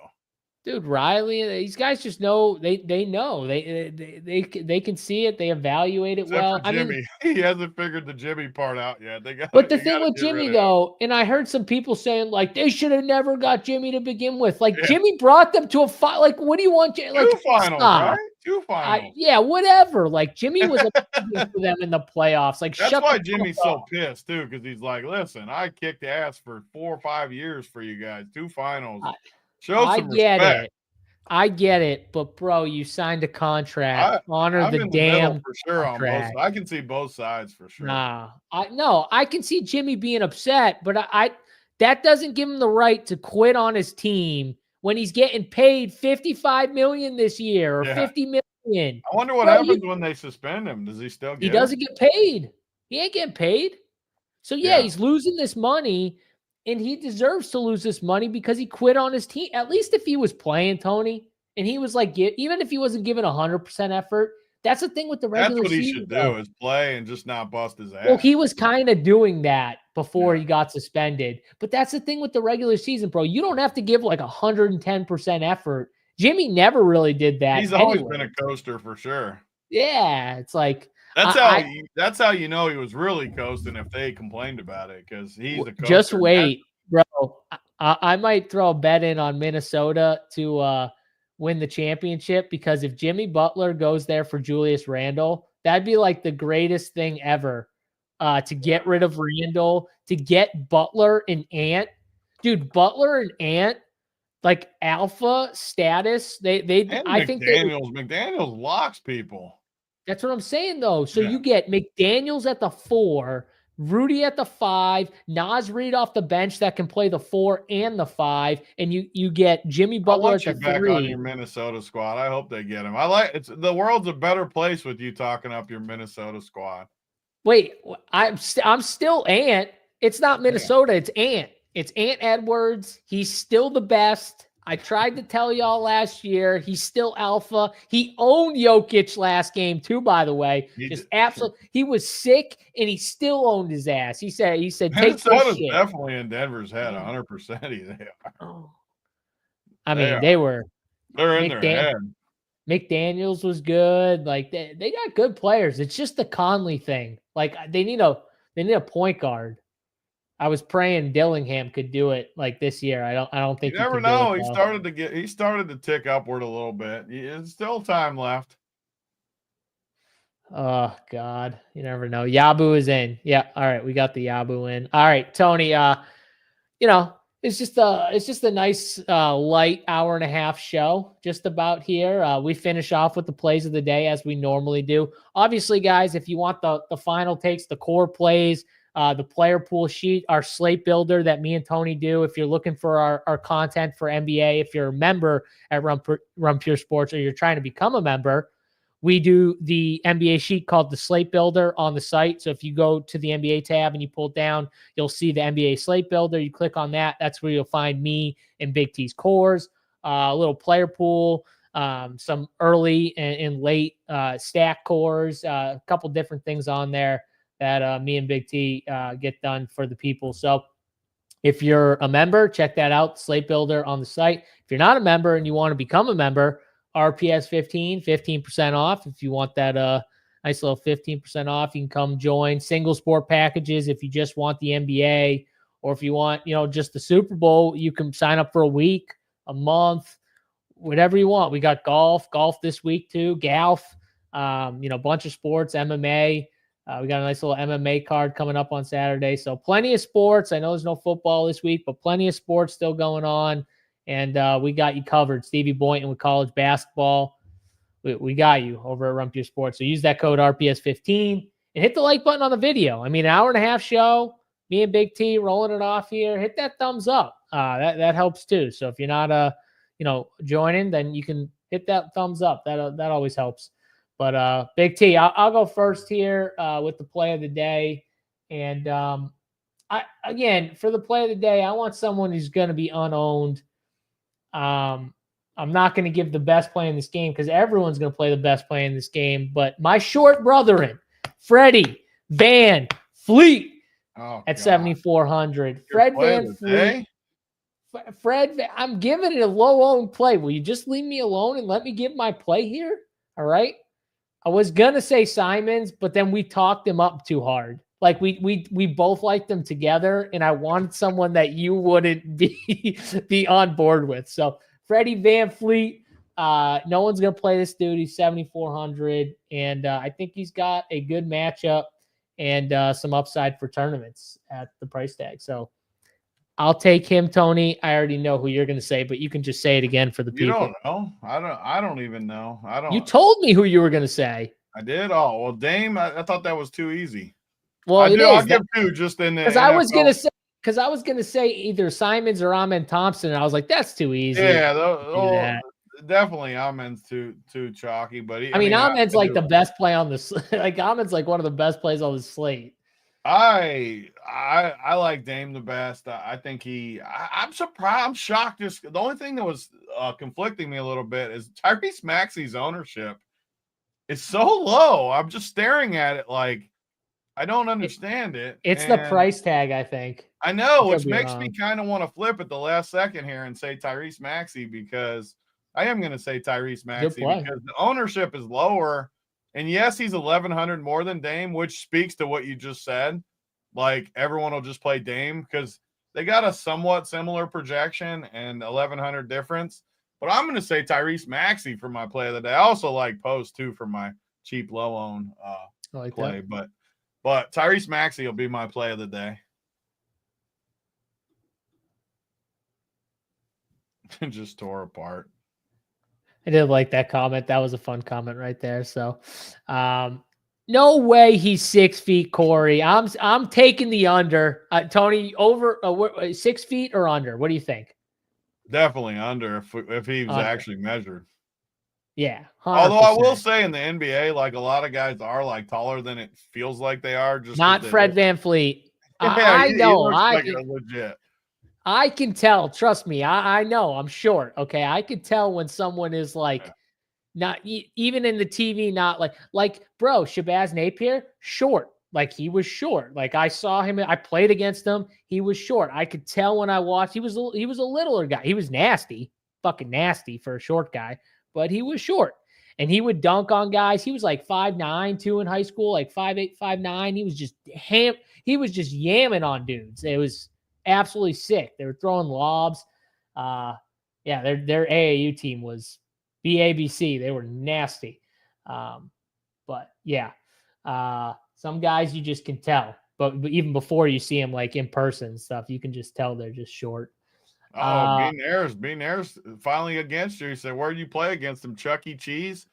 dude, Riley. These guys just know they know they can see it. They evaluate it Except well. for I Jimmy. mean, He hasn't figured the Jimmy part out yet. but the thing with Jimmy though, and I heard some people saying like they should have never got Jimmy to begin with. Like Jimmy brought them to a fight. Like, what do you want? Like 2 finals, stop. right? 2 finals. Yeah, whatever. Like Jimmy was amazing for them in the playoffs. Like That's shut why the Jimmy's fuck so up. pissed too, because he's like, "Listen, I kicked ass for 4 or 5 years for you guys. 2 finals. Show I some get respect." it. I get it, but bro, you signed a contract. Honor I'm the in the middle damn for sure on both. contract. I can see both sides for sure. Nah, I can see Jimmy being upset, but I that doesn't give him the right to quit on his team when he's getting paid $55 million this year or Yeah. $50 million. I wonder what Bro, happens when they suspend him. Does he still get He it? doesn't get paid. He ain't getting paid. So yeah, Yeah. he's losing this money, and he deserves to lose this money because he quit on his team. At least if he was playing, Tony, and he was like, even if he wasn't giving 100% effort, that's the thing with the regular That's what he season. should do is play and just not bust his ass. Well, he was kind of doing that before he got suspended. But that's the thing with the regular season, bro. You don't have to give like 110% effort. Jimmy never really did that. He's always been a coaster for sure. Yeah, it's like that's how you know he was really coasting if they complained about it, because he's a coaster. Just wait, bro. I might throw a bet in on Minnesota to win the championship, because if Jimmy Butler goes there for Julius Randle, that'd be like the greatest thing ever. To get rid of Randle, to get Butler and Ant. Dude, Butler and Ant, like alpha status, I think McDaniels locks people. That's what I'm saying, though. So you get McDaniels at the 4, Rudy at the 5, Naz Reid off the bench that can play the 4 and the 5, and you get Jimmy Butler at the 3. Back on your Minnesota squad. I hope they get him. The world's a better place with you talking up your Minnesota squad. Wait, I'm still Ant. It's not Minnesota. It's Ant. It's Ant Edwards. He's still the best. I tried to tell y'all last year. He's still alpha. He owned Jokic last game too, by the way. He was sick and he still owned his ass. He said, Minnesota's definitely in Denver's head, 100%. They are. I mean, they're in their head. McDaniels was good. Like they got good players. It's just the Conley thing. Like they need a point guard. I was praying Dillingham could do it like this year. I don't think you never know. He started to tick upward a little bit. There's still time left. Oh God, you never know. Yabu is in. Yeah. All right, we got the Yabu in. All right, Tony. It's just a nice light hour and a half show just about here. We finish off with the plays of the day as we normally do. Obviously, guys, if you want the final takes, the core plays, the player pool sheet, our slate builder that me and Tony do. If you're looking for our content for NBA, if you're a member at Run Pure Sports, or you're trying to become a member, we do the NBA sheet called the Slate Builder on the site. So if you go to the NBA tab and you pull down, you'll see the NBA Slate Builder. You click on that. That's where you'll find me and Big T's cores, a little player pool, some early and late stack cores, a couple different things on there that me and Big T get done for the people. So if you're a member, check that out, Slate Builder on the site. If you're not a member and you want to become a member, RPS 15% off. If you want that nice little 15% off, you can come join. Single sport packages if you just want the NBA, or if you want, just the Super Bowl, you can sign up for a week, a month, whatever you want. We got golf this week too, golf, bunch of sports, MMA, We got a nice little MMA card coming up on Saturday. So plenty of sports. I know there's no football this week, but plenty of sports still going on. And we got you covered. Stevie Boynton with college basketball. We got you over at Rump Your Sports. So use that code RPS15 and hit the like button on the video. I mean, an hour and a half show, me and Big T rolling it off here. Hit that thumbs up. That helps too. So if you're not joining, then you can hit that thumbs up. That always helps. But Big T, I'll go first here with the play of the day. And for the play of the day, I want someone who's going to be unowned. I'm not going to give the best play in this game because everyone's going to play the best play in this game. But my short brotherin, Freddie Van Fleet at 7,400. Fred Van Fleet. I'm giving it a low-owned play. Will you just leave me alone and let me give my play here? All right. I was going to say Simons, but then we talked him up too hard. Like we both liked them together, and I wanted someone that you wouldn't be on board with. So Freddie Van Fleet, no one's going to play this dude. He's 7,400, and I think he's got a good matchup and some upside for tournaments at the price tag. So I'll take him, Tony. I already know who you're going to say, but you can just say it again for the people. You don't know. I don't even know. You told me who you were going to say. I did. Oh, well, Dame, I thought that was too easy. Well, I'll give two just in there. Because I was going to say either Simons or Amen Thompson, and I was like, that's too easy. Yeah, definitely Amen's too chalky, but Amen's like the best play on this. Like Amen's like one of the best plays on the slate. I like Dame the best. I think I'm surprised. I'm shocked. Just the only thing that was conflicting me a little bit is Tyrese Maxey's ownership is so low. I'm just staring at it like I don't understand it. It's the price tag, I think. I know, which makes me kind of want to flip at the last second here and say Tyrese Maxey because I am going to say Tyrese Maxey because the ownership is lower. And yes, he's 1,100 more than Dame, which speaks to what you just said. Like everyone will just play Dame because they got a somewhat similar projection and 1,100 difference. But I'm going to say Tyrese Maxey for my play of the day. I also like Post too for my cheap low own play. That. But Tyrese Maxey will be my play of the day. Just tore apart. I did like that comment. That was a fun comment right there. So, no way he's 6 feet, Corey. I'm taking the under. Tony, over 6 feet or under? What do you think? Definitely under if he was actually measured. Yeah. 100%. Although I will say in the NBA, like a lot of guys are like taller than it feels like they are. Just not Fred Van Fleet. Yeah, I know. Like legit. I can tell. Trust me. I know. I'm short. Okay. I can tell when someone is like not even in the TV, not like bro, Shabazz Napier, short. Like he was short. Like I saw him. I played against him. He was short. I could tell when I watched. He was a littler guy. He was nasty, fucking nasty for a short guy, but he was short. And he would dunk on guys. He was like 5'9", 2 in high school, like 5'8", 5'9". He was just He was just yamming on dudes. It was absolutely sick. They were throwing lobs. Their AAU team was BABC. They were nasty. But yeah, some guys you just can tell. But even before you see them like in person and stuff, you can just tell they're just short. Oh, Bean Ayers finally against you. He said, "Where do you play against him? Chuck E. Cheese?"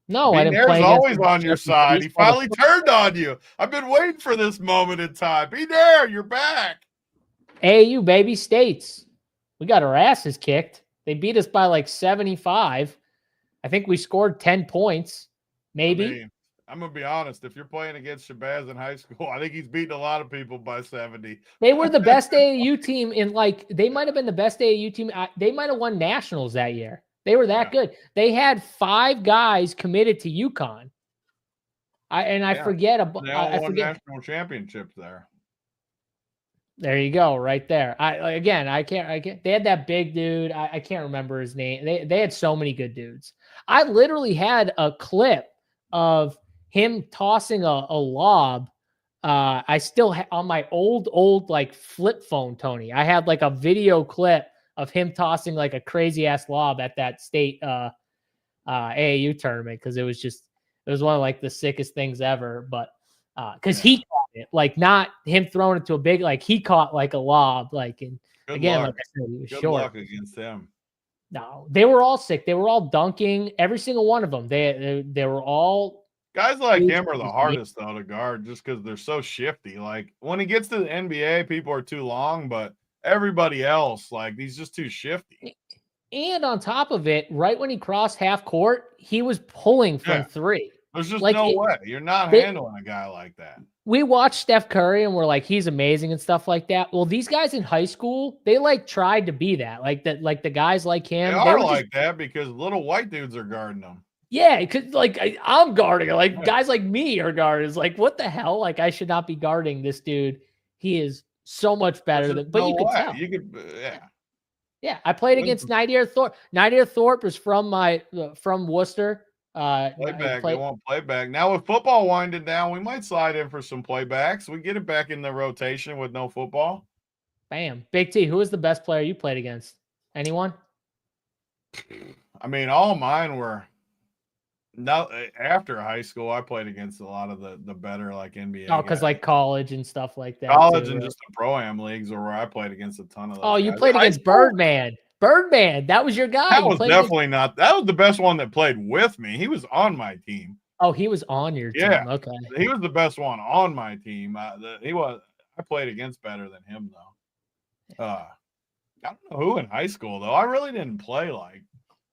No, I didn't play. Always on your side. He finally turned on you. I've been waiting for this moment in time. Be there. You're back. AAU, baby, States. We got our asses kicked. They beat us by like 75. I think we scored 10 points, maybe. I'm going to be honest. If you're playing against Shabazz in high school, I think he's beaten a lot of people by 70. They were the best AAU team they might have been the best AAU team. They might have won nationals that year. They were that good. They had 5 guys committed to UConn. I forget about. They won national championships there. There you go, right there. I can't. They had that big dude. I can't remember his name. They had so many good dudes. I literally had a clip of him tossing a lob. I still on my old like flip phone, Tony. I had like a video clip of him tossing like a crazy ass lob at that state AAU tournament because it was one of like the sickest things ever. But because he caught it, like not him throwing it to a big, like he caught like a lob, like, and Good again, luck. like I said, he was Good short. luck against him. No, they were all sick. They were all dunking. Every single one of them. They were all. Guys like him are the hardest though to guard, just because they're so shifty. Like when he gets to the NBA, people are too long, but everybody else, like he's just too shifty. And on top of it, right when he crossed half court, he was pulling from three. There's just like no way. You're not handling a guy like that. We watched Steph Curry and we're like, he's amazing and stuff like that. Well, these guys in high school, they like tried to be that. Like that, like the guys like him. They are like that because little white dudes are guarding them. Yeah, because like I'm guarding. Like guys like me are guarding. It's like, what the hell? Like I should not be guarding this dude. He is so much better than. But you could tell. You could, yeah. I played against Nadir Thorpe. Nadir Thorpe is from Worcester. Playback. They won't play back. Now with football winding down, we might slide in for some playbacks. We get it back in the rotation with no football. Bam. Big T, who was the best player you played against? Anyone? I mean, all mine were after high school. I played against a lot of the better like NBA. Oh, because like college and stuff like that. College and just the pro-am leagues where I played against a ton of those. Oh, you played against Birdman. Birdman, that was your guy. That was definitely not. That was the best one that played with me. He was on my team. Oh, he was on your team. Yeah, okay. He was the best one on my team. He was. I played against better than him though. I don't know who in high school though. I really didn't play like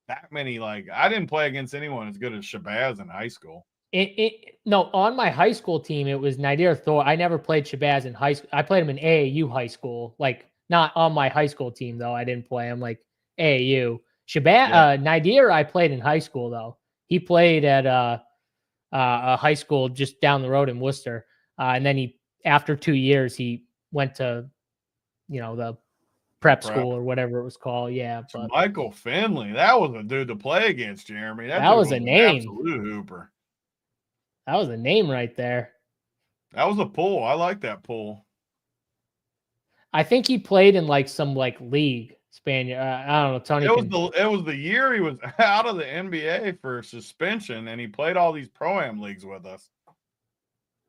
that many. Like I didn't play against anyone as good as Shabazz in high school. No, on my high school team it was Nadir Thor. I never played Shabazz in high school. I played him in AAU high school, like. Not on my high school team, though. I didn't play him like AAU. Nadir, I played in high school, though. He played at a high school just down the road in Worcester. And then after 2 years, he went to, the prep school or whatever it was called. Yeah. But Michael Finley, that was a dude to play against, Jeremy. That was a name. Absolute hooper. That was a name right there. That was a pull. I like that pull. I think he played in like some like league Spaniard. I don't know. Tony. It was the year he was out of the NBA for suspension, and he played all these pro-am leagues with us.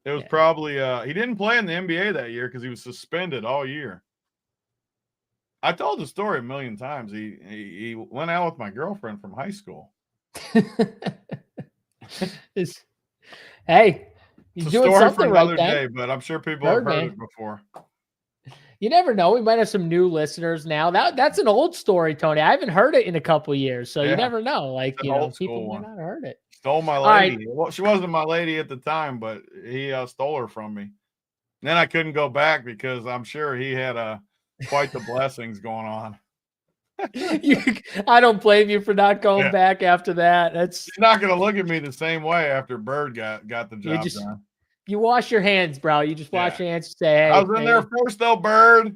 It was probably he didn't play in the NBA that year because he was suspended all year. I told the story a million times. He went out with my girlfriend from high school. Hey, you're doing something right another day, but I'm sure people have heard it before. You never know. We might have some new listeners now. That's an old story, Tony. I haven't heard it in a couple of years, so you never know. Like, people might not have heard it. Stole my lady. Right. Well, she wasn't my lady at the time, but he stole her from me. And then I couldn't go back because I'm sure he had quite the blessings going on. I don't blame you for not going back after that. He's not going to look at me the same way after Bird got the job done. You wash your hands, bro. You just wash your hands. Say, hey, I was in there first, though, Bird.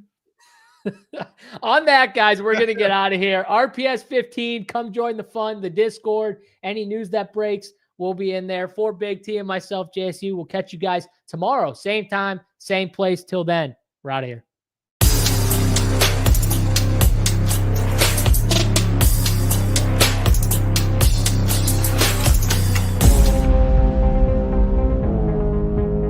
On that, guys, we're going to get out of here. RPS 15, come join the fun, the Discord. Any news that breaks, we'll be in there. For Big T and myself, JSU, we'll catch you guys tomorrow. Same time, same place. Till then, we're out of here.